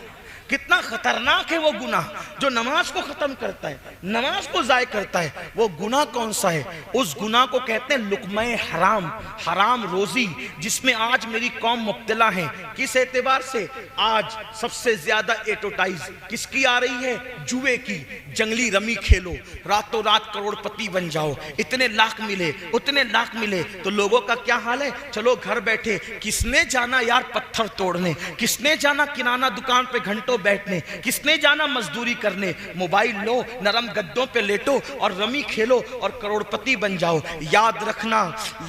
کتنا خطرناک ہے وہ گناہ جو نماز کو ختم کرتا ہے، نماز کو ضائع کرتا ہے۔ وہ گناہ کون سا ہے؟ اس گناہ کو کہتے ہیں لقمہ حرام، حرام روزی، جس میں آج میری قوم مبتلا ہے۔ کس اعتبار سے؟ آج سب سے زیادہ ایڈورٹائز کس کی آ رہی ہے؟ جوئے کی، جنگلی رمی کھیلو، راتوں رات کروڑ پتی بن جاؤ، اتنے لاکھ ملے، اتنے لاکھ ملے۔ تو لوگوں کا کیا حال ہے؟ چلو گھر بیٹھے، کس نے جانا یار پتھر توڑنے، کس نے جانا کنانہ دکان پہ گھنٹوں بیٹھنے، کس نے جانا مزدوری کرنے، موبائل لو، نرم گدوں پہ لیٹو اور رمی کھیلو اور کروڑ پتی بن جاؤ۔ یاد رکھنا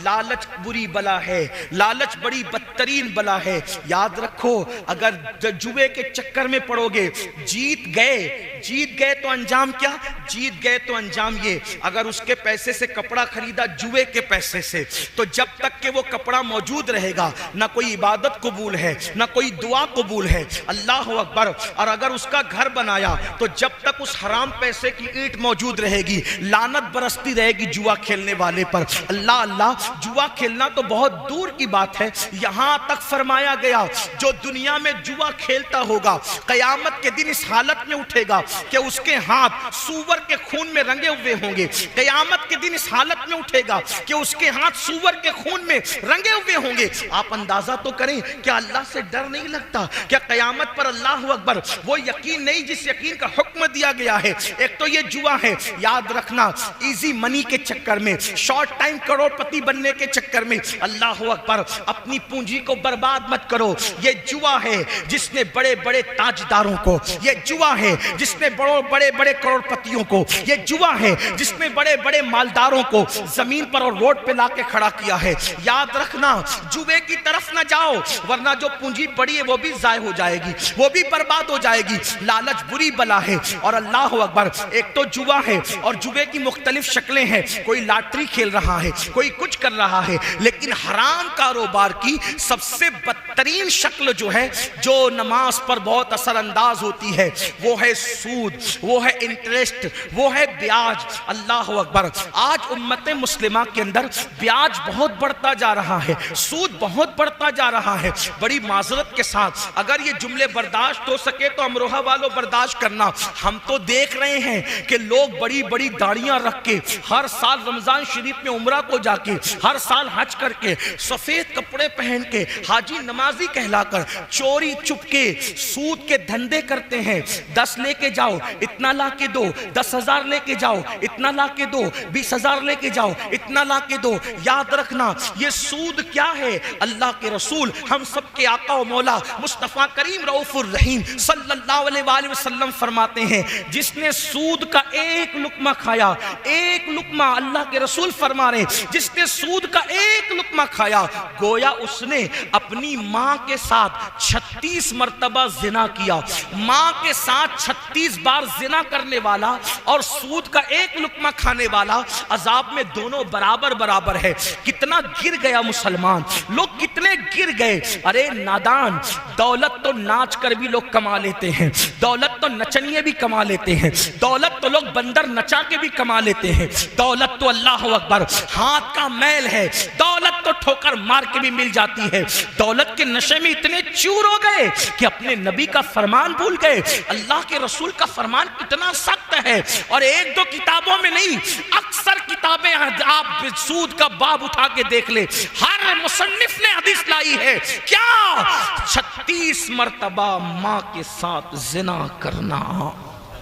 لالچ بری بلا ہے، لالچ بڑی بدترین بلا ہے۔ یاد رکھو اگر جوئے کے چکر میں پڑو گے، جیت گئے تو انجام کیا؟ جیت گئے تو انجام یہ، اگر اس کے پیسے سے کپڑا خریدا جوئے کے پیسے سے، تو جب تک کہ وہ کپڑا موجود رہے گا نہ کوئی عبادت قبول ہے نہ کوئی دعا قبول ہے، اللہ اکبر۔ اور اگر اس کا گھر بنایا تو جب تک اس حرام پیسے کی اینٹ موجود رہے گی لعنت برستی رہے گی جوا کھیلنے والے پر۔ اللہ اللہ، جوا کھیلنا تو بہت دور کی بات ہے، یہاں تک فرمایا گیا جو دنیا میں جوا کھیلتا ہوگا قیامت کے دن اس حالت میں اٹھے گا کہ اس کے ہاتھ سور کے خون میں رنگے ہوئے ہوں گے۔ قیامت کے دن اس حالت میں اٹھے گا کہ اس کے ہاتھ سور کے خون میں رنگے ہوئے ہوں گے۔ آپ اندازہ تو کریں، کیا اللہ سے ڈر نہیں لگتا؟ کیا قیامت پر اللہ اکبر، وہ یقین نہیں جس یقین کا حکم دیا گیا ہے۔ ایک تو یہ جوا ہے، یاد رکھنا، ایزی منی کے چکر میں، شارٹ ٹائم کروڑ پتی بننے کے چکر میں، اللہ اکبر، اپنی پونجی کو برباد مت کرو۔ یہ جوا ہے جس نے بڑے بڑے تاجداروں کو، یہ جوا ہے جس نے بڑے بڑے کروڑ پتیوں کو، یہ جوا ہے جس نے بڑے بڑے مالداروں کو زمین پر اور روڈ پہ لا کے کھڑا کیا ہے۔ یاد رکھنا، جوے کی طرف نہ جاؤ، ورنہ جو پونجی پڑی ہے وہ بھی ضائع ہو جائے گی، وہ بھی برباد ہو جائے گی۔ لالچ بری بلا ہے، اور اللہ اکبر، ایک تو جوا ہے، اور جوے کی مختلف شکلیں ہیں، کوئی لاٹری کھیل رہا ہے، کوئی کچھ کر رہا ہے، لیکن حرام کاروبار کی سب سے بدترین شکل جو ہے، جو نماز پر بہت اثر انداز ہوتی ہے، وہ ہے سود، وہ ہے انٹرسٹ، وہ ہے بیاج۔ اللہ اکبر، آج امت مسلمہ کے اندر بیاج بہت بڑھتا جا رہا ہے، سود بہت بڑھتا جا رہا ہے۔ بڑی معذرت کے ساتھ اگر یہ جملے برداشت ہو سکے تو امروہہ والوں برداشت کرنا، ہم تو دیکھ رہے ہیں کہ لوگ بڑی بڑی داڑیاں رکھ کے، ہر سال رمضان شریف میں عمرہ کو جا کے، ہر سال حج کر کے، سفید کپڑے پہن کے، حاجی نمازی کہلا کر، چوری چپ کے سود کے دھندے کرتے ہیں۔ 10 لے کے جاؤ، اتنا لا کے دو، 10,000 لے کے جاؤ، اتنا لا کے دو، 20,000 لے کے جاؤ، اتنا لا کے دو۔ یاد رکھنا، یہ سود کیا ہے؟ اللہ کے رسول، ہم سب کے آقا و مولا مصطفیٰ کریم رؤوف الرحیم صلی اللہ علیہ وآلہ وسلم فرماتے ہیں، جس نے سود کا ایک لقمہ کھایا، ایک لقمہ، اللہ کے رسول فرما رہے ہیں، جس نے سود کا ایک لقمہ کھایا، گویا اس نے اپنی ماں کے ساتھ 36 مرتبہ زنا کیا۔ ماں کے ساتھ 36 بار زنا کرنے والا اور سود کا ایک لقمہ کھانے والا عذاب میں دونوں برابر برابر ہے۔ کتنا گر گیا مسلمان، لوگ کتنے گر گئے۔ ارے نادان، دولت تو ناچ کر بھی لوگ کما لیتے ہیں، دولت تو نچنیے بھی کما لیتے ہیں، دولت تو لوگ بندر نچا کے بھی کما لیتے ہیں، دولت تو اللہ اکبر ہاتھ کا میل ہے، دولت تو ٹھوکر مار کے بھی مل جاتی ہے۔ دولت کے نشے میں اتنے چور ہو گئے کہ اپنے نبی کا فرمان بھول گئے۔ اللہ کے رسول کا فرمان کتنا سخت ہے، اور ایک دو کتابوں میں نہیں، اکثر کتابیں آپ سود کا باب اٹھا کے دیکھ لے، ہر مصنف نے حدیث لائی ہے، کیا 36 مرتبہ ماں کے ساتھ زنا کرنا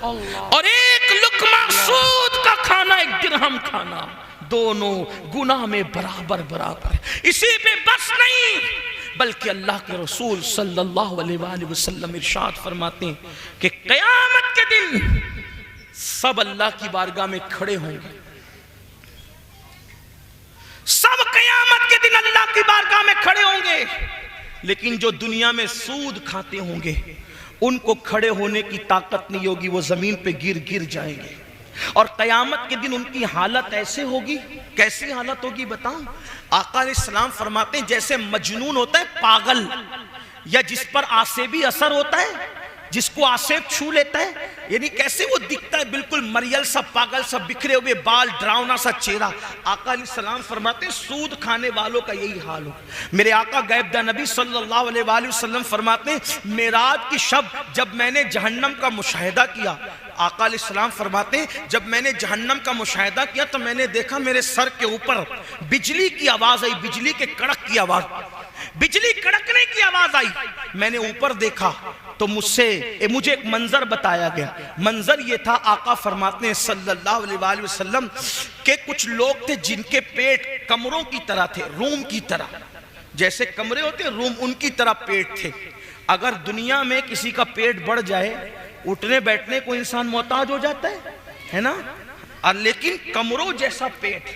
اور ایک لقمہ سود کا کھانا، ایک درہم کھانا، دونوں گناہ میں برابر برابر ہے۔ اسی پہ بس نہیں، بلکہ اللہ کے رسول صلی اللہ علیہ وآلہ وسلم ارشاد فرماتے ہیں کہ قیامت کے دن سب اللہ کی بارگاہ میں کھڑے ہوں گے، سب قیامت کے دن اللہ کی بارگاہ میں کھڑے ہوں گے، لیکن جو دنیا میں سود کھاتے ہوں گے ان کو کھڑے ہونے کی طاقت نہیں ہوگی، وہ زمین پہ گر جائیں گے، اور قیامت کے دن ان کی حالت ایسے ہوگی۔ کیسی حالت ہوگی بتاؤں؟ آقا علیہ السلام فرماتے ہیں جیسے مجنون ہوتا ہے پاگل، یا جس پر آسیبی اثر ہوتا ہے، جس کو آسیب چھو لیتا ہے، یعنی کیسے وہ دکھتا ہے، بالکل مریل سا، پاگل سا، بکھرے ہوئے بال، ڈراؤنا سا چہرہ۔ آقا علیہ السلام فرماتے ہیں سود کھانے والوں کا یہی حال ہو۔ میرے آقا غیب دہ نبی صلی اللہ علیہ وآلہ وسلم فرماتے ہیں معراج کی شب جب میں نے جہنم کا مشاہدہ کیا، آقا علیہ السلام فرماتے ہیں جب میں نے جہنم کا مشاہدہ کیا تو میں نے دیکھا میرے سر کے اوپر بجلی کی آواز آئی، بجلی کے کڑک کی آواز، بجلی کڑکنے کی آواز آئی۔ میں نے اوپر دیکھا تو مجھے ایک منظر بتایا گیا۔ منظر یہ تھا، آقا فرماتے ہیں صلی اللہ علیہ وآلہ وسلم کہ کچھ لوگ تھے جن کے پیٹ کمروں کی طرح تھے، روم کی طرح، جیسے کمرے ہوتے ہیں روم، ان کی طرح پیٹ تھے۔ اگر دنیا میں کسی کا پیٹ بڑھ جائے، اٹھنے بیٹھنے کو انسان محتاج ہو جاتا ہے نا، لیکن کمروں جیسا پیٹ۔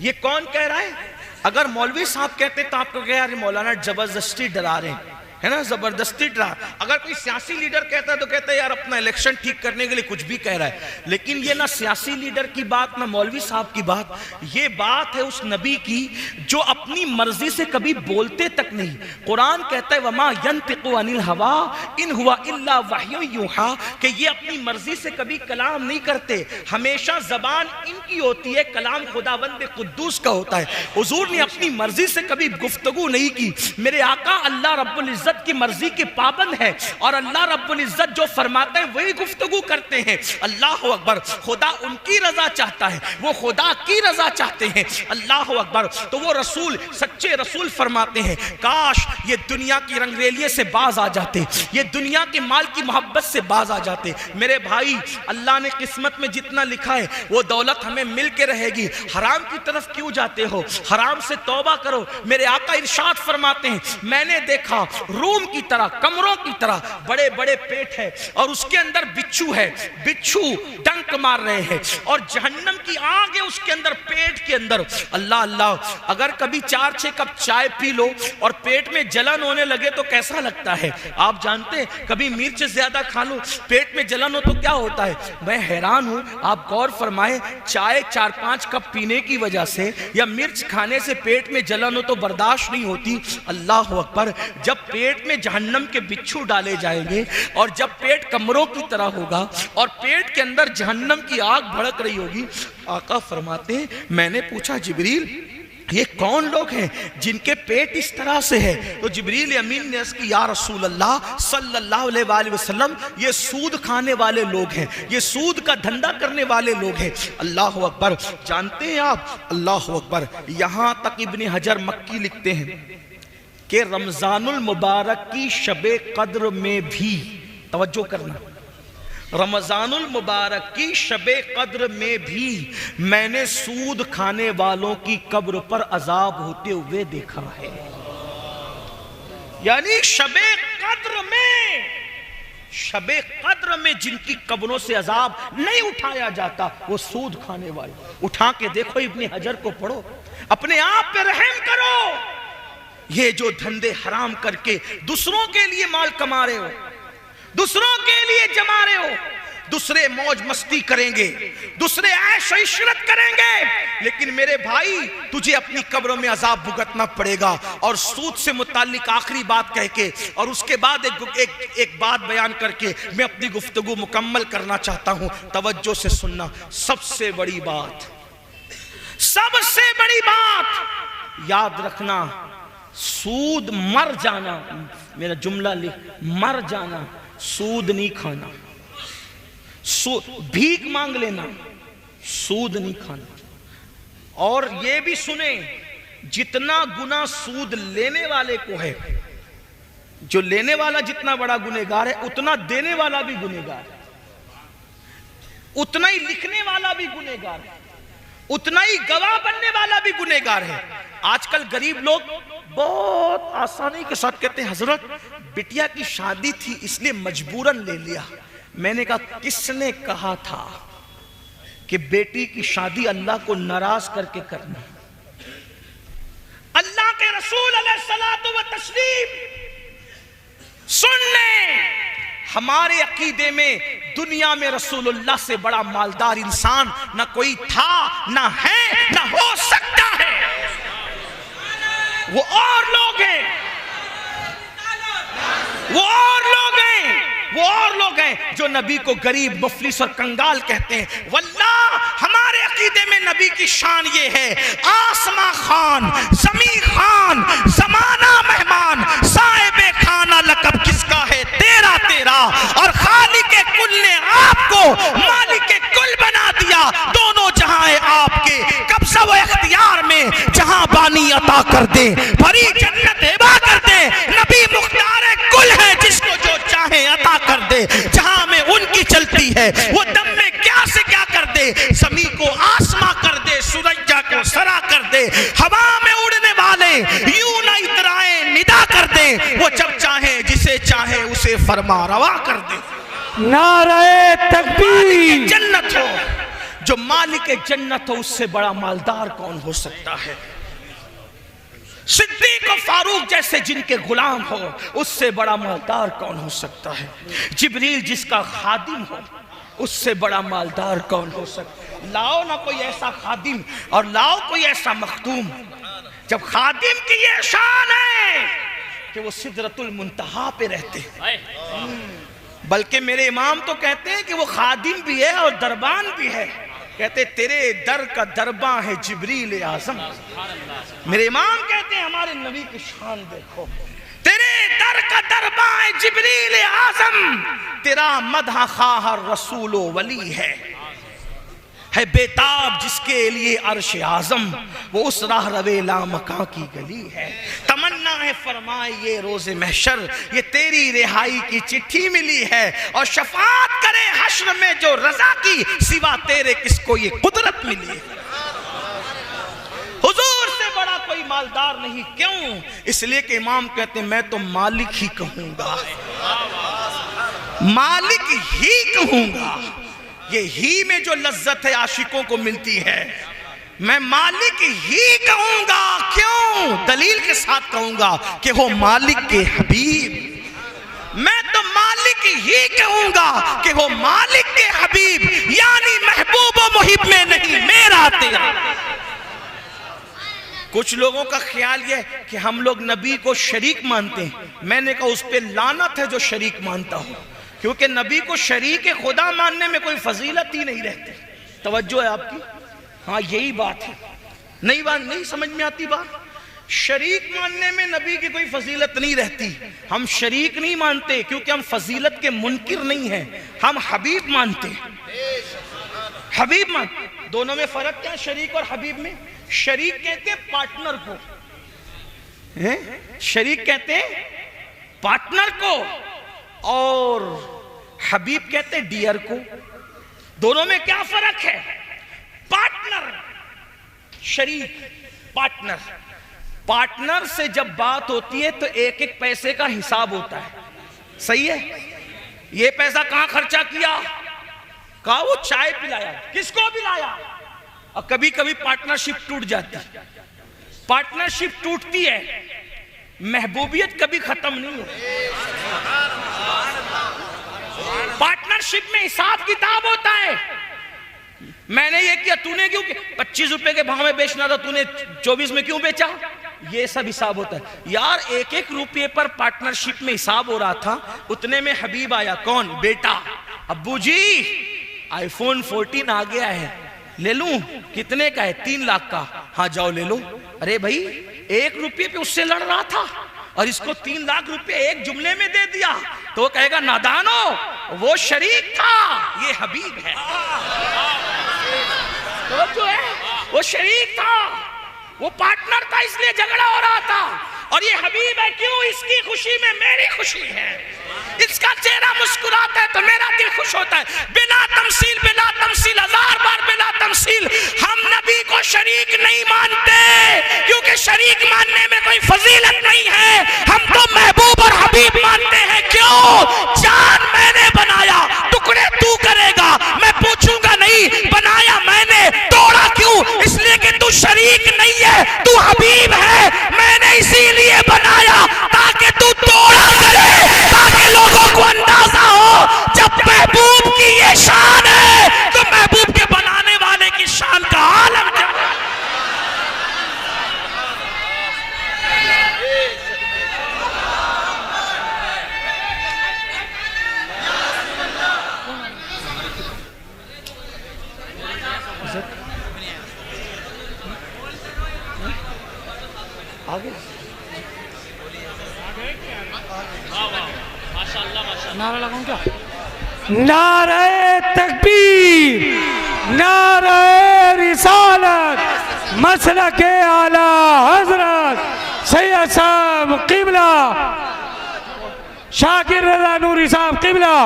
یہ کون کہہ رہا ہے؟ اگر مولوی صاحب کہتے تو آپ کو کہا یار مولانا زبردستی ڈرا رہے ہیں، ہے نا، زبردستی ڈرا۔ اگر کوئی سیاسی لیڈر کہتا ہے تو کہتا ہے یار اپنا الیکشن ٹھیک کرنے کے لیے کچھ بھی کہہ رہا ہے۔ لیکن یہ نہ سیاسی لیڈر کی بات، نہ مولوی صاحب کی بات، یہ بات ہے اس نبی کی جو اپنی مرضی سے کبھی بولتے تک نہیں۔ قرآن کہتا ہے وَمَا يَنْتِقُ عَنِ الْهَوَىٰ إِنْ هُوَ إِلَّا وَحْيٌ يُوحَىٰ، کہ یہ اپنی مرضی سے کبھی کلام نہیں کرتے، ہمیشہ زبان ان کی ہوتی ہے، کلام خداوند قدوس کا ہوتا ہے۔ حضور نے اپنی مرضی سے کبھی گفتگو نہیں کی۔ میرے آقا اللہ رب العزت العزت کی مرضی کے پابند ہے اور اللہ رب العزت جو فرماتے ہیں وہی گفتگو کرتے ہیں. اللہ اکبر. خدا ان کی رضا چاہتا ہے, وہ خدا کی رضا چاہتے ہیں. اللہ اکبر. تو وہ رسول, سچے رسول فرماتے ہیں کاش یہ دنیا کی رنگریلیے سے باز آ جاتے, یہ دنیا کے مال کی محبت سے باز آ جاتے. میرے بھائی, اللہ نے قسمت میں جتنا لکھا ہے وہ دولت ہمیں مل کے رہے گی. حرام کی طرف کیوں جاتے ہو؟ حرام سے توبہ کرو. میرے آقا ارشاد فرماتے ہیں میں نے دیکھا روم کی طرح, کمروں کی طرح بڑے بڑے پیٹ ہے اور اس کے اندر بچھو ہے, بچھو ڈنک مار رہے ہیں اور جہنم کی آگ ہے اس کے اندر, پیٹ کے اندر. اللہ اللہ, اگر کبھی 4-6 کپ چائے پی لو اور پیٹ میں جلن ہونے لگے تو کیسا لگتا ہے آپ جانتے ہیں؟ کبھی مرچ زیادہ کھا لو پیٹ میں جلن ہو تو کیا ہوتا ہے. میں حیران ہوں, آپ غور فرمائیں, چائے 4-5 کپ پینے کی وجہ سے یا مرچ کھانے سے پیٹ میں جلن ہو تو برداشت نہیں ہوتی. اللہ اکبر. جب پیٹ میں جہنم کے بچھو ڈالے جائیں گے اور جب پیٹ کمروں کی طرح ہوگا اور پیٹ کے اندر جہنم کی آگ بھڑک رہی ہوگی, آقا فرماتے ہیں میں نے پوچھا جبریل یہ کون لوگ ہیں جن کے پیٹ اس طرح سے ہے؟ تو جبریل امین نے عرض کی یا رسول اللہ صلی اللہ علیہ وآلہ وسلم یہ سود کھانے والے لوگ ہیں, یہ سود کا دھندا کرنے والے لوگ ہیں. اللہ اکبر. جانتے ہیں آپ, اللہ اکبر, یہاں تک ابن حجر مکی لکھتے ہیں کہ رمضان المبارک کی شب قدر میں بھی, توجہ کرنا, رمضان المبارک کی شب قدر میں بھی میں نے سود کھانے والوں کی قبر پر عذاب ہوتے ہوئے دیکھا ہے. یعنی شب قدر میں جن کی قبروں سے عذاب نہیں اٹھایا جاتا وہ سود کھانے والے. اٹھا کے دیکھو ابن حجر کو پڑھو, اپنے آپ پہ رحم کرو. یہ جو دھندے حرام کر کے دوسروں کے لیے مال کما رہے ہو, دوسروں کے لیے جما رہے ہو, دوسرے موج مستی کریں گے, دوسرے عیش و عشرت کریں گے, لیکن میرے بھائی تجھے اپنی قبروں میں عذاب بھگتنا پڑے گا. اور سود سے متعلق آخری بات کہہ کے اور اس کے بعد ایک بات بیان کر کے میں اپنی گفتگو مکمل کرنا چاہتا ہوں, توجہ سے سننا. سب سے بڑی بات یاد رکھنا, سود مر جانا, میرا جملہ لکھ, مر جانا, سود نہیں کھانا. بھیک مانگ لینا, سود نہیں کھانا. اور یہ بھی سنیں, جتنا گناہ سود لینے والے کو ہے, جو لینے والا جتنا بڑا گنہگار ہے اتنا دینے والا بھی گنہگار ہے, اتنا ہی لکھنے والا بھی گنہگار ہے, اتنا ہی گواہ بننے والا بھی گنہگار ہے. آج کل غریب لوگ بہت آسانی کے ساتھ کہتے ہیں حضرت بٹیا کی شادی تھی اس لیے مجبوراً لے لیا. میں نے کہا کس نے کہا تھا کہ بیٹی کی شادی اللہ کو ناراض کر کے کرنا؟ اللہ کے رسول علیہ الصلوۃ والتسلیم سن لیں, ہمارے عقیدے میں دنیا میں رسول اللہ سے بڑا مالدار انسان نہ کوئی تھا, نہ ہے, نہ ہو سکتا ہے. وہ اور لوگ ہیں, وہ اور لوگ ہیں جو نبی کو غریب, مفلس اور کنگال کہتے ہیں. واللہ ہمارے عقیدے میں نبی کی شان یہ ہے, آسماں خان, زمین خان, زمانہ مہمان, صاحب خانہ لقب کس کا ہے تیرا تیرا, اور خالق کل نے آپ کو مالک کل بنا دیا. دونوں جہاں ہیں آپ کے قبضہ و اختیار میں, جہاں بانی عطا کر دے, بھری جنت ہبا کر دے. نبی مختار کل ہے جس کو جو چاہے عطا کر دے. جہاں میں ان کی چلتی ہے وہ دم میں کیا سے کیا کر دے, زمین کو آسماں کر دے, سورجا کو سرا کر دے, ہوا میں اڑنے والے یوں نہ اترائے ندا کر دے. وہ جب چاہے جسے چاہے اسے فرما روا کر دے. نعرہ تکبیر. جنت ہو, جو مالک جنت ہو, اس سے بڑا مالدار کون ہو سکتا ہے؟ صدیق و فاروق جیسے جن کے غلام ہو, اس سے بڑا مالدار کون ہو سکتا ہے؟ جبریل جس کا خادم ہو, اس سے بڑا مالدار کون ہو سکتا ہے؟ لاؤ نہ کوئی ایسا خادم اور لاؤ کوئی ایسا مخدوم. جب خادم کی یہ شان ہے کہ وہ سدرۃ المنتہا پہ رہتے ہیں, بلکہ میرے امام تو کہتے ہیں کہ وہ خادم بھی ہے اور دربان بھی ہے. کہتے تیرے در کا درباں ہے جبریل اعظم. میرے امام کہتے ہیں ہمارے نبی کی شان دیکھو, تیرے در کا جبریل اعظم تیرا مدح خواہ رسول و ولی ہے بیتاب جس کے لیے عرش اعظم وہ اس راہ روے لامکاں کی گلی ہے. تمنا ہے فرمائے یہ روز محشر یہ تیری رہائی کی چٹھی ملی ہے اور شفاعت کرے حشر میں جو رضا کی سوا تیرے کس کو یہ قدرت ملی ہے. حضور سے بڑا کوئی مالدار نہیں. کیوں؟ اس لیے کہ امام کہتے ہیں میں تو مالک ہی کہوں گا, مالک ہی کہوں گا. یہ ہی میں جو لذت ہے عاشقوں کو ملتی ہے میں مالک ہی کہوں گا. کیوں؟ دلیل کے ساتھ کہوں گا کہ وہ مالک کے حبیب. میں تو مالک ہی کہوں گا کہ وہ مالک کے حبیب یعنی محبوب و محب میں نہیں میرا تیرا. کچھ لوگوں کا خیال یہ ہے کہ ہم لوگ نبی کو شریک مانتے ہیں. میں نے کہا اس پہ لعنت ہے جو شریک مانتا ہو, کیونکہ نبی کو شریک خدا ماننے میں کوئی فضیلت ہی نہیں رہتی. توجہ ہے آپ کی؟ ہاں یہی بات ہے. نہیں سمجھ میں آتی بات؟ شریک ماننے میں نبی کی کوئی فضیلت نہیں رہتی. ہم شریک نہیں مانتے کیونکہ ہم فضیلت کے منکر نہیں ہیں, ہم حبیب مانتے ہیں. حبیب مانتے. دونوں میں فرق کیا ہے شریک اور حبیب میں؟ شریک کہتے ہیں پارٹنر کو, شریک کہتے ہیں پارٹنر کو, اور حبیب کہتے ہیں ڈیئر کو. دونوں میں کیا فرق ہے؟ پارٹنر, شریک, پارٹنر. پارٹنر سے جب بات ہوتی ہے تو ایک ایک پیسے کا حساب ہوتا ہے. صحیح ہے؟ یہ پیسہ کہاں خرچہ کیا؟ کہا وہ چائے پلایا, کس کو پلایا؟ اور کبھی کبھی پارٹنرشپ ٹوٹ جاتی. پارٹنرشپ ٹوٹتی ہے, محبوبیت کبھی ختم نہیں ہوتی. پارٹنرشپ میں حساب کتاب ہوتا ہے. میں نے یہ کیا, تو نے کیوں کیا؟ 25 روپے کے بھاؤ میں بیچنا تھا, تو نے 24 میں کیوں بیچا؟ یہ سب حساب ہوتا ہے. یار ایک ایک روپے پر پارٹنرشپ میں حساب ہو رہا تھا, اتنے میں حبیب آیا. کون؟ بیٹا. ابو جی آئی فون 14 آ گیا ہے, لے لوں؟ کتنے کا ہے؟ 3 لاکھ کا. ہاں جاؤ لے لو. ارے بھائی 1 روپے پہ اس سے لڑ رہا تھا اور اس کو 3 لاکھ روپے ایک جملے میں دے دیا, تو وہ کہے گا نادانو وہ شریک تھا, یہ حبیب ہے. تو جو ہے وہ شریک تھا, وہ پارٹنر تھا, اس لیے جھگڑا ہو رہا تھا. اور یہ حبیب ہے. کیوں؟ اس کی خوشی میں میری خوشی ہے, اس کا چہرہ مسکراتا ہے تو میرا دل خوش ہوتا ہے. بلا تمثیل, بلا تمثیل, 1000 بار بلا تمثیل. ہم نبی کو شریک نہیں مانتے کیونکہ شریک ماننے میں کوئی فضیلت نہیں ہے. ہم تو محبوب اور حبیب مانتے ہیں. کیوں؟ جان میں نے بنایا, ٹکڑے تو کرے گا. میں پوچھوں گا نہیں بنایا میں نے, توڑا کیوں؟ اس لیے کہ تو شریک نہیں ہے, تو حبیب ہے. میں نے اسی لیے بنایا تاکہ تو توڑا کرے, تاکہ لوگوں کو اندازہ ہو جب محبوب کی یہ شان ہے تو محبوب کے بنانے والے کی شان کا عالم کیا ہے. آگے نعرہ لگاؤں کیا؟ نعرہ تکبیر, نعرہ رسالت, مسلک اعلی حضرت سید صاحب قبلہ شاکر رضا نوری صاحب قبلہ.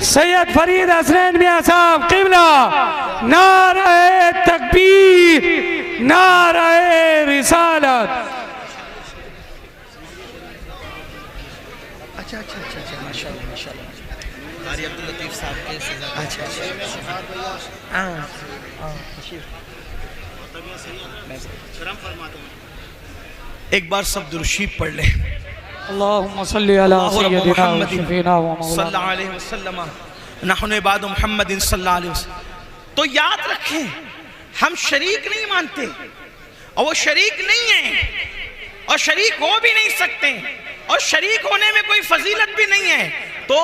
سید فرید حسنین میاں صاحب قبلہ. نعرہ تکبیر, نعرہ رسالت. اچھا ماشاءاللہ قاری عبداللطیف صاحب کے سزا. اچھا ایک بار سب درود شریف پڑھ لیں. اللہم صلی علی سیدنا و شفینا و صلی اللہ مولانا علیہ وسلم نحن عباد محمد صلی اللہ علیہ وسلم. تو یاد رکھیں ہم شریک نہیں مانتے اور وہ شریک نہیں ہیں اور شریک ہو بھی نہیں سکتے اور شریک ہونے میں کوئی فضیلت بھی نہیں ہے. تو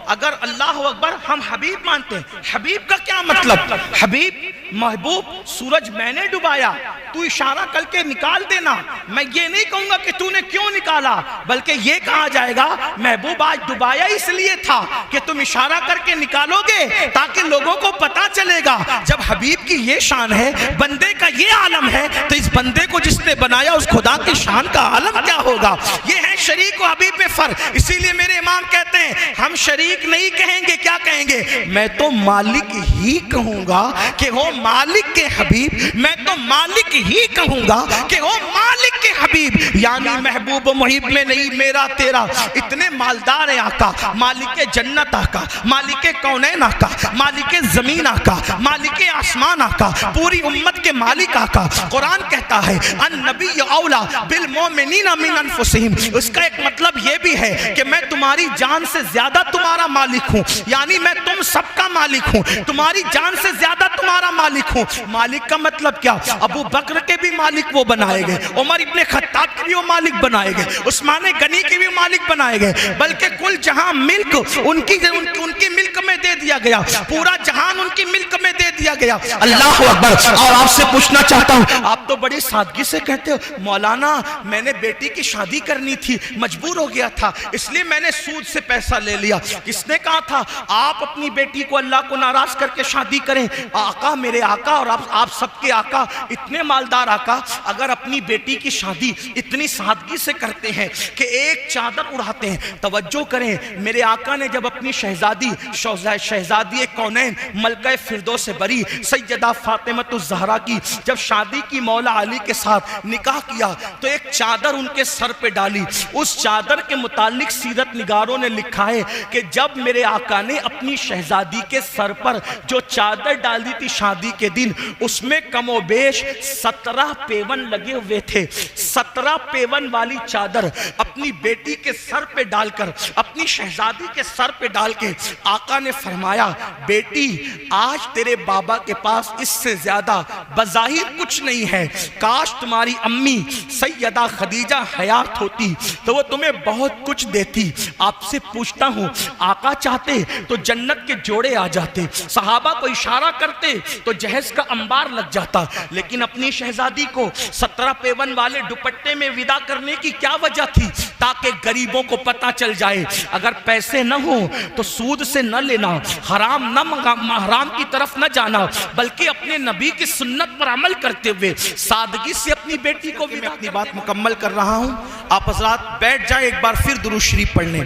اگر اللہ اکبر ہم حبیب مانتے ہیں، حبیب کا کیا مطلب؟ حبیب محبوب، سورج میں نے ڈبایا، تو اشارہ کر کے نکال دینا۔ میں یہ نہیں کہوں گا کہ تو نے کیوں نکالا، بلکہ یہ کہا جائے گا محبوب آج ڈبایا اس لیے تھا کہ تم اشارہ کر کے نکالو گے تاکہ لوگوں کو پتا چلے گا۔ جب حبیب کی یہ شان ہے، بندے کا یہ عالم ہے، تو اس بندے کو جس نے بنایا اس خدا کی شان کا عالم کیا ہوگا؟ یہ ہے شریک و حبیب میں فرق۔ اسی لیے میرے امام کہتے ہیں ہم شریک نہیں کہیں گے، کیا کہیں گے؟ میں تو مالک ہی کہوں گا کہ وہ مالک کے حبیب، میں تو مالک ہی کہوں گا کہ وہ مالک کے حبیب، یعنی محبوب و محب میں نہیں میرا تیرا۔ اتنے مالدار ہیں آقا، مالک جنت آقا، مالک کونین آقا، مالک زمین آقا، مالک آسمان آقا، پوری امت کے مالک آقا۔ قرآن کہتا ہے النبی اولا بالمومنین من انفسہم، اس کا ایک مطلب یہ بھی ہے کہ میں تمہاری جان سے زیادہ تمہارا مالک ہوں، یعنی میں تم سب کا مالک ہوں، تمہاری جان سے زیادہ تمہارا مالک ہوں۔ مالک کا مطلب کیا؟ ابو بکر کے بھی مالک وہ بنائے گئے، عمر ابن خطاب کے بھی وہ مالک بنائے گئے، عثمان غنی کے بھی مالک بنائے گئے، بلکہ کل جہاں ملک ان کی ملک میں دے دیا گیا، پورا جہان ان کی ملک میں دے دیا گیا۔ اللہ اکبر۔ اور آپ سے پوچھنا چاہتا ہوں، آپ تو بڑی سادگی سے کہتے ہو مولانا میں نے بیٹی کی شادی کرنی تھی، مجبور ہو گیا تھا، اس لیے میں نے سود سے پیسہ لے لیا۔ کس نے کہا تھا آپ اپنی بیٹی کو اللہ کو ناراض کر کے شادی کریں؟ آقا، میرے آقا اور آپ سب کے آقا، اتنے مالدار آقا اگر اپنی بیٹی کی شادی اتنی سادگی سے کرتے ہیں کہ ایک چادر اڑاتے ہیں۔ توجہ کریں، میرے آقا نے جب اپنی شہزادی کونین ملکہ فردوس بری سیدہ فاطمہ الزہرا کی جب شادی کی مولا علی کے ساتھ نکاح کیا تو ایک چادر ان کے سر پہ ڈالی۔ اس چادر کے متعلق سیرت نگاروں نے لکھا ہے کہ جب میرے آقا نے اپنی شہزادی کے سر پر جو چادر ڈالی تھی شادی کے دن، اس میں کم و بیش 17 پیون لگے ہوئے تھے۔ 17 پیون والی چادر اپنی بیٹی کے سر پہ ڈال کر، اپنی شہزادی کے سر پہ ڈال کے آقا نے فرمایا بیٹی آج تیرے بابا کے پاس اس سے زیادہ بظاہر کچھ نہیں ہے، کاش تمہاری امی سیدہ خدیجہ حیات ہوتی تو وہ تمہیں بہت کچھ دیتی۔ آپ سے پوچھتا ہوں آقا چاہتے تو جنت کے جوڑے آ جاتے، صحابہ کو اشارہ کرتے تو جہیز کا انبار لگ جاتا، لیکن اپنی شہزادی کو 17 پیون والے دوپٹے میں ودا کرنے کی کیا وجہ تھی؟ تاکہ غریبوں کو پتہ چل جائے اگر پیسے نہ ہوں تو سود سے نہ لینا، حرام کی طرف نہ جانا، بلکہ اپنے نبی کی سنت پر عمل کرتے ہوئے سادگی سے اپنی بیٹی کو بھی۔ میں اپنی بات مکمل کر رہا ہوں، آپ حضرات بیٹھ جائیں، ایک بار پھر درود شریف پڑھ لیں۔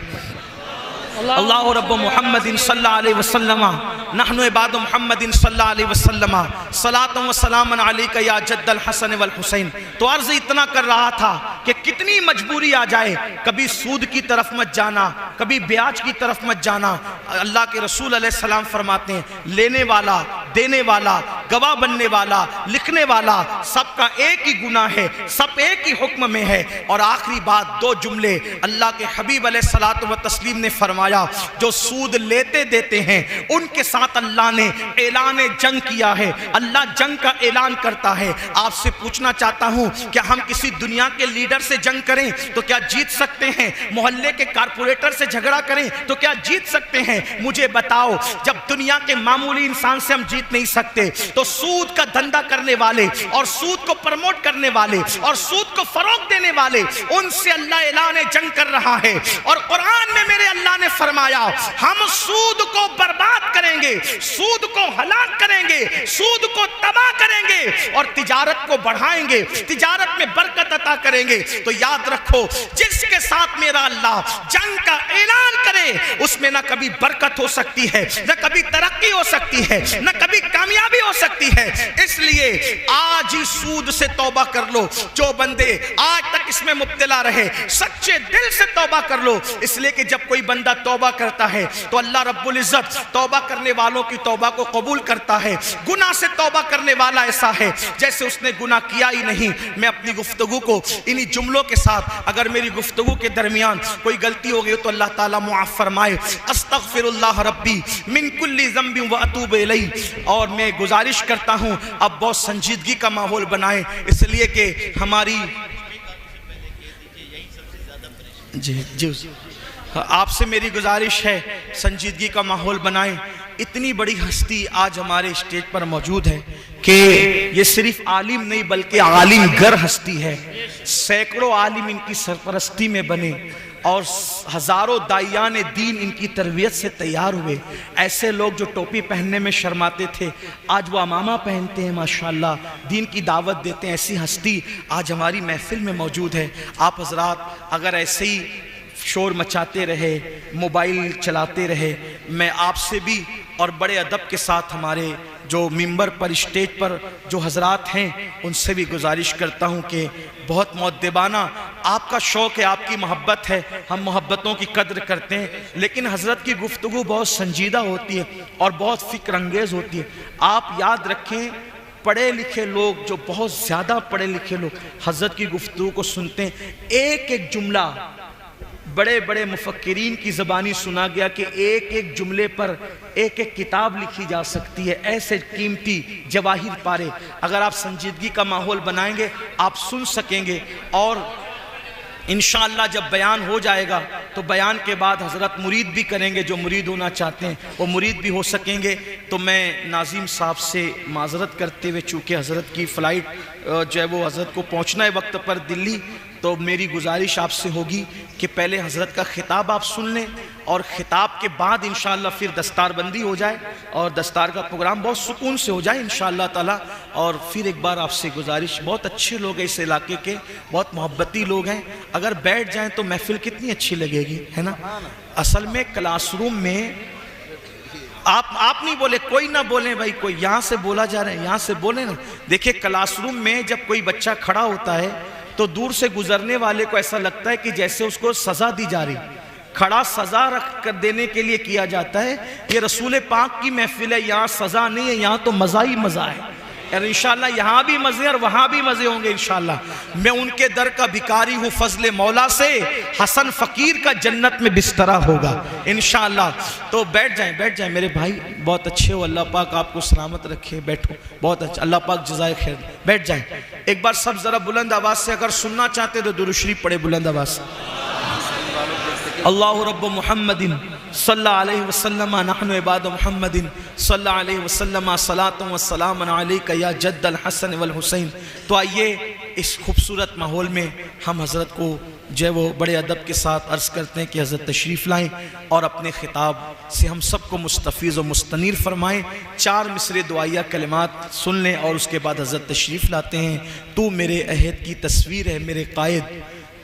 اللہ رب محمد صلی اللہ علیہ وسلم نحن عباد محمد صلی اللہ علیہ وسلم صلاۃ و سلام علیک یا جد الحسن والحسین۔ تو عرض اتنا کر رہا تھا کہ کتنی مجبوری آ جائے کبھی سود کی طرف مت جانا، کبھی بیاج کی طرف مت جانا۔ اللہ کے رسول علیہ السلام فرماتے ہیں لینے والا، دینے والا، گواہ بننے والا، لکھنے والا، سب کا ایک ہی گناہ ہے، سب ایک ہی حکم میں ہے۔ اور آخری بات، دو جملے اللہ کے حبیب علیہ الصلوۃ والتسلیم نے فرمایا جو سود لیتے دیتے ہیں ان کے ساتھ اللہ نے اعلان جنگ کیا ہے، اللہ جنگ کا اعلان کرتا ہے۔ آپ سے پوچھنا چاہتا ہوں کیا ہم کسی دنیا کے لیڈر سے جنگ کریں تو کیا جیت سکتے ہیں؟ محلے کے کارپوریٹر سے جھگڑا کریں تو کیا جیت سکتے ہیں؟ مجھے بتاؤ، جب دنیا کے معمولی انسان سے ہم جیت نہیں سکتے تو سود کا دھندا کرنے والے اور سود کو پروموٹ کرنے والے اور سود کو فروغ دینے والے ان سے اللہ اعلان جنگ کر رہا ہے۔ اور قرآن میں میرے اللہ نے فرمایا ہم سود کو برباد کریں گے، سود کو ہلاک کریں گے، سود کو تباہ کریں گے اور تجارت کو بڑھائیں گے، تجارت میں برکت عطا کریں گے۔ تو یاد رکھو جس کے ساتھ میرا اللہ جنگ کا اعلان کرے اس میں نہ کبھی برکت ہو سکتی ہے، نہ کبھی ترقی ہو سکتی ہے، نہ کبھی کامیابی ہو سکتی ہے۔ اس لیے آج ہی سود سے توبہ کر لو، جو بندے آج تک اس میں مبتلا رہے سچے دل سے توبہ کر لو، اس لیے کہ جب کوئی بندہ توبہ کرتا ہے تو اللہ رب العزت توبہ کرنے والوں کی توبہ کو قبول کرتا ہے۔ گناہ سے توبہ کرنے والا ایسا ہے جیسے اس نے گناہ کیا ہی نہیں۔ میں اپنی گفتگو کو انہی جملوں کے ساتھ، اگر میری گفتگو کے درمیان کوئی غلطی ہو گئی تو اللہ تعالیٰ معاف فرمائے۔ استغفر اللہ ربی من کل ذنب و اتوب الیہ۔ اور میں گزارش کرتا ہوں اب بہت سنجیدگی کا ماحول بنائیں، اس لیے کہ ہماری آپ سے میری گزارش ہے سنجیدگی کا ماحول بنائیں. اتنی بڑی ہستی آج ہمارے اسٹیج پر موجود ہے کہ یہ صرف عالم نہیں بلکہ عالم گر ہستی ہے. سینکڑوں عالم ان کی سرپرستی میں بنے اور ہزاروں داعیان دین ان کی تربیت سے تیار ہوئے. ایسے لوگ جو ٹوپی پہننے میں شرماتے تھے آج وہ عمامہ پہنتے ہیں، ماشاءاللہ دین کی دعوت دیتے ہیں. ایسی ہستی آج ہماری محفل میں موجود ہے. آپ حضرات اگر ایسے ہی شور مچاتے رہے، موبائل چلاتے رہے، میں آپ سے بھی اور بڑے ادب کے ساتھ ہمارے جو ممبر پر اسٹیج پر جو حضرات ہیں ان سے بھی گزارش کرتا ہوں کہ بہت مؤدبانہ آپ کا شوق ہے، آپ کی محبت ہے، ہم محبتوں کی قدر کرتے ہیں، لیکن حضرت کی گفتگو بہت سنجیدہ ہوتی ہے اور بہت فکر انگیز ہوتی ہے. آپ یاد رکھیں پڑھے لکھے لوگ، جو بہت زیادہ پڑھے لکھے لوگ حضرت کی گفتگو کو سنتے ہیں، ایک ایک جملہ بڑے بڑے مفکرین کی زبانی سنا گیا کہ ایک ایک جملے پر ایک ایک کتاب لکھی جا سکتی ہے. ایسے قیمتی جواہر پارے اگر آپ سنجیدگی کا ماحول بنائیں گے آپ سن سکیں گے. اور انشاءاللہ جب بیان ہو جائے گا تو بیان کے بعد حضرت مرید بھی کریں گے، جو مرید ہونا چاہتے ہیں وہ مرید بھی ہو سکیں گے. تو میں ناظم صاحب سے معذرت کرتے ہوئے، چونکہ حضرت کی فلائٹ جو ہے وہ حضرت کو پہنچنا ہے وقت پر دلی، تو میری گزارش آپ سے ہوگی کہ پہلے حضرت کا خطاب آپ سن لیں اور خطاب کے بعد انشاءاللہ پھر دستار بندی ہو جائے اور دستار کا پروگرام بہت سکون سے ہو جائے انشاءاللہ تعالی. اور پھر ایک بار آپ سے گزارش، بہت اچھے لوگ ہیں اس علاقے کے، بہت محبتی لوگ ہیں، اگر بیٹھ جائیں تو محفل کتنی اچھی لگے گی، ہے نا. اصل میں کلاس روم میں آپ نہیں بولے، کوئی نہ بولیں بھائی، کوئی یہاں سے بولا جا رہا ہے، یہاں سے بولیں نا. دیکھیں کلاس روم میں جب کوئی بچہ کھڑا ہوتا ہے تو دور سے گزرنے والے کو ایسا لگتا ہے کہ جیسے اس کو سزا دی جا رہی. کھڑا سزا رکھ کر دینے کے لیے کیا جاتا ہے. یہ رسول پاک کی محفل ہے، یہاں سزا نہیں ہے، یہاں تو مزہ ہی مزہ ہے. اور انشاءاللہ یہاں بھی مزے اور وہاں بھی مزے ہوں گے انشاءاللہ. میں ان کے در کا بھکاری ہوں فضل مولا سے، حسن فقیر کا جنت میں بسترا ہوگا انشاءاللہ. تو بیٹھ جائیں میرے بھائی، بہت اچھے ہو، اللہ پاک آپ کو سلامت رکھے. بیٹھو، بہت اچھا، اللہ پاک جزائے خیر. بیٹھ جائیں. ایک بار سب ذرا بلند آواز سے اگر سننا چاہتے تو درود شریف پڑھے بلند آواز سے. اللہ رب محمد صلی اللہ علیہ وسلم نحن عباد محمد صلی اللہ علیہ وسلم صلاۃ و سلام علیک یا جد الحسن والحسین. تو آئیے اس خوبصورت ماحول میں ہم حضرت کو جو ہے وہ بڑے ادب کے ساتھ عرض کرتے ہیں کہ حضرت تشریف لائیں اور اپنے خطاب سے ہم سب کو مستفیض و مستنیر فرمائیں. 4 مصرع دعائیہ کلمات سن لیں اور اس کے بعد حضرت تشریف لاتے ہیں. تو میرے عہد کی تصویر ہے میرے قائد،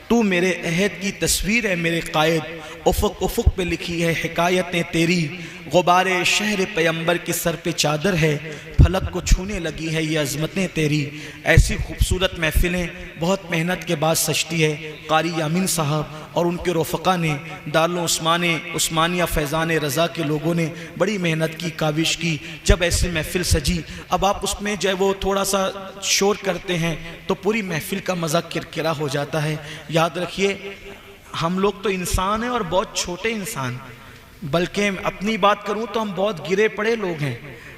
تو میرے عہد کی تصویر ہے میرے قائد، افق افق پہ لکھی ہے حکایتیں تیری، غبار شہر پیمبر کے سر پہ چادر ہے، فلک کو چھونے لگی ہے یہ عظمتیں تیری. ایسی خوبصورت محفلیں بہت محنت کے بعد سجتی ہے. قاری یامین صاحب اور ان کے رفقا نے، عثمانیہ فیضان رضا کے لوگوں نے بڑی محنت کی، کاوش کی. جب ایسی محفل سجی، اب آپ اس میں جو ہے وہ تھوڑا سا شور کرتے ہیں تو پوری محفل کا مزہ کرکرا ہو جاتا ہے. یاد رکھیے ہم لوگ تو انسان ہیں اور بہت چھوٹے انسان، بلکہ اپنی بات کروں تو ہم بہت گرے پڑے لوگ ہیں.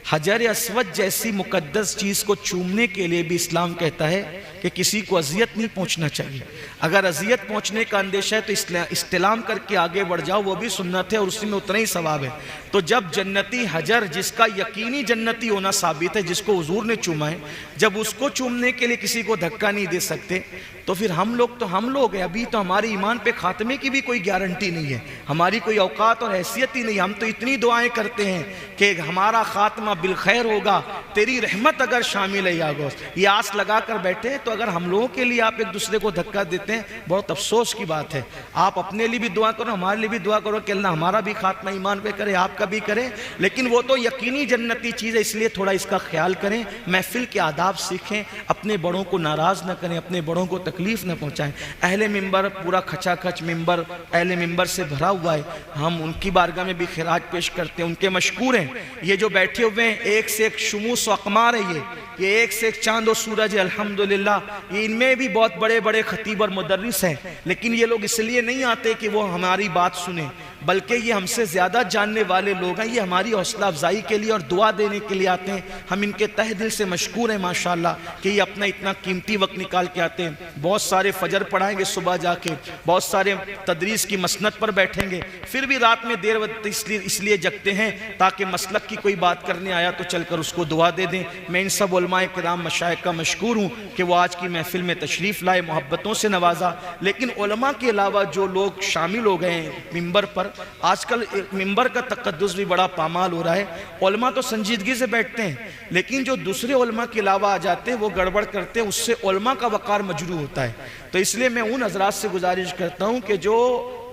حجر اسود جیسی مقدس چیز کو چومنے کے لیے بھی اسلام کہتا ہے کہ کسی کو اذیت نہیں پہنچنا چاہیے. اگر اذیت پہنچنے کا اندیشہ ہے تو استلام کر کے آگے بڑھ جاؤ، وہ بھی سنت ہے اور اسی میں اتنا ہی ثواب ہے. تو جب جنتی حجر جس کا یقینی جنتی ہونا ثابت ہے، جس کو حضور نے چوما ہے، جب اس کو چومنے کے لیے کسی کو دھکا نہیں دے سکتے تو پھر ہم لوگ ہیں. ابھی تو ہماری ایمان پہ خاتمے کی بھی کوئی گارنٹی نہیں ہے، ہماری کوئی اوقات اور حیثیت ہی نہیں. ہم تو اتنی دعائیں کرتے ہیں کہ ہمارا خاتمہ بالخیر ہوگا، تیری رحمت اگر شامل ہے یا غوث. یہ آس لگا کر بیٹھے تو اگر ہم لوگوں کے لیے آپ ایک دوسرے کو دھکا دیتے ہیں بہت افسوس کی بات ہے. آپ اپنے لیے بھی دعا کرو، ہمارے لیے بھی دعا کرو کہ اللہ ہمارا بھی خاتمہ ایمان پہ کرے، آپ کا بھی کرے. لیکن وہ تو یقینی جنتی چیز ہے، اس لیے تھوڑا اس کا خیال کریں. محفل کے آداب سیکھیں، اپنے بڑوں کو ناراض نہ کریں، اپنے بڑوں کو تکلیف نہ پہنچائیں. اہل ممبر پورا کھچا کھچ ممبر اہل ممبر سے بھرا ہوا ہے. ہم ان کی بارگاہ میں بھی خراج پیش کرتے ہیں، ان کے مشکور ہیں. یہ جو بیٹھے ہوئے ہیں ایک سے ایک شموس و اقمار ہے، یہ ایک سے ایک چاند و سورج ہے الحمدللہ. یہ ان میں بھی بہت بڑے بڑے خطیب اور مدرس ہیں، لیکن یہ لوگ اس لیے نہیں آتے کہ وہ ہماری بات سنیں. بلکہ یہ ہم سے زیادہ جاننے والے لوگ ہیں، یہ ہماری حوصلہ افزائی کے لیے اور دعا دینے کے لیے آتے ہیں۔ ہم ان کے تہ دل سے مشکور ہیں ماشاءاللہ کہ یہ اپنا اتنا قیمتی وقت نکال کے آتے ہیں۔ بہت سارے فجر پڑھائیں گے صبح جا کے، بہت سارے تدریس کی مسند پر بیٹھیں گے، پھر بھی رات میں دیر وقت اس لیے جگتے ہیں تاکہ مسلک کی کوئی بات کرنے آیا تو چل کر اس کو دعا دے دیں۔ میں ان سب علماء کرام مشائخ کا مشکور ہوں کہ وہ آج کی محفل میں تشریف لائے، محبتوں سے نوازا۔ لیکن علماء کے علاوہ جو لوگ شامل ہو گئے ہیں ممبر پر، آج کل ممبر کا تقدس بھی بڑا پامال ہو رہا ہے۔ علماء تو سنجیدگی سے بیٹھتے ہیں، لیکن جو دوسرے علماء کے علاوہ آ جاتے ہیں وہ گڑبڑ کرتے ہیں، اس سے علماء کا وقار مجروح ہوتا ہے۔ تو اس لیے میں ان حضرات سے گزارش کرتا ہوں کہ جو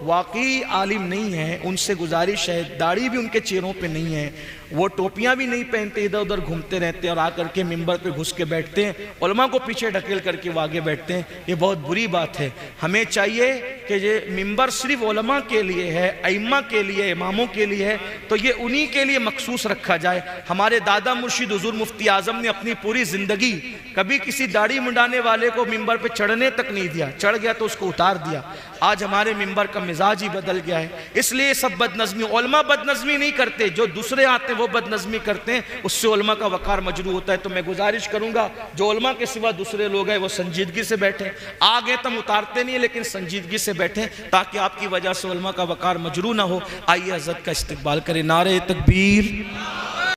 واقعی عالم نہیں ہیں ان سے گزارش ہے، داڑھی بھی ان کے چہروں پہ نہیں ہے، وہ ٹوپیاں بھی نہیں پہنتے، ادھر ادھر گھومتے رہتے اور آ کر کے ممبر پہ گھس کے بیٹھتے ہیں، علماء کو پیچھے ڈھکیل کر کے وہ آگے بیٹھتے ہیں۔ یہ بہت بری بات ہے۔ ہمیں چاہیے کہ یہ ممبر صرف علماء کے لیے ہے، ائمہ کے لیے، اماموں کے لیے ہے، تو یہ انہی کے لیے مخصوص رکھا جائے۔ ہمارے دادا مرشد حضور مفتی اعظم نے اپنی پوری زندگی کبھی کسی داڑھی منڈانے والے کو ممبر پہ چڑھنے تک نہیں دیا، چڑھ گیا تو اس کو اتار دیا۔ آج ہمارے ممبر کا مزاج ہی بدل گیا ہے، اس لیے سب بد نظمی، علماء بد نظمی نہیں کرتے، جو دوسرے آتے ہیں وہ بد نظمی کرتے ہیں، اس سے علماء کا وقار مجروح ہوتا ہے۔ تو میں گزارش کروں گا جو علماء کے سوا دوسرے لوگ ہیں وہ سنجیدگی سے بیٹھیں، آگے تم اتارتے نہیں لیکن سنجیدگی سے بیٹھیں تاکہ آپ کی وجہ سے علماء کا وقار مجروح نہ ہو۔ آئیے حضرت کا استقبال کریں، نعرہ تکبیر۔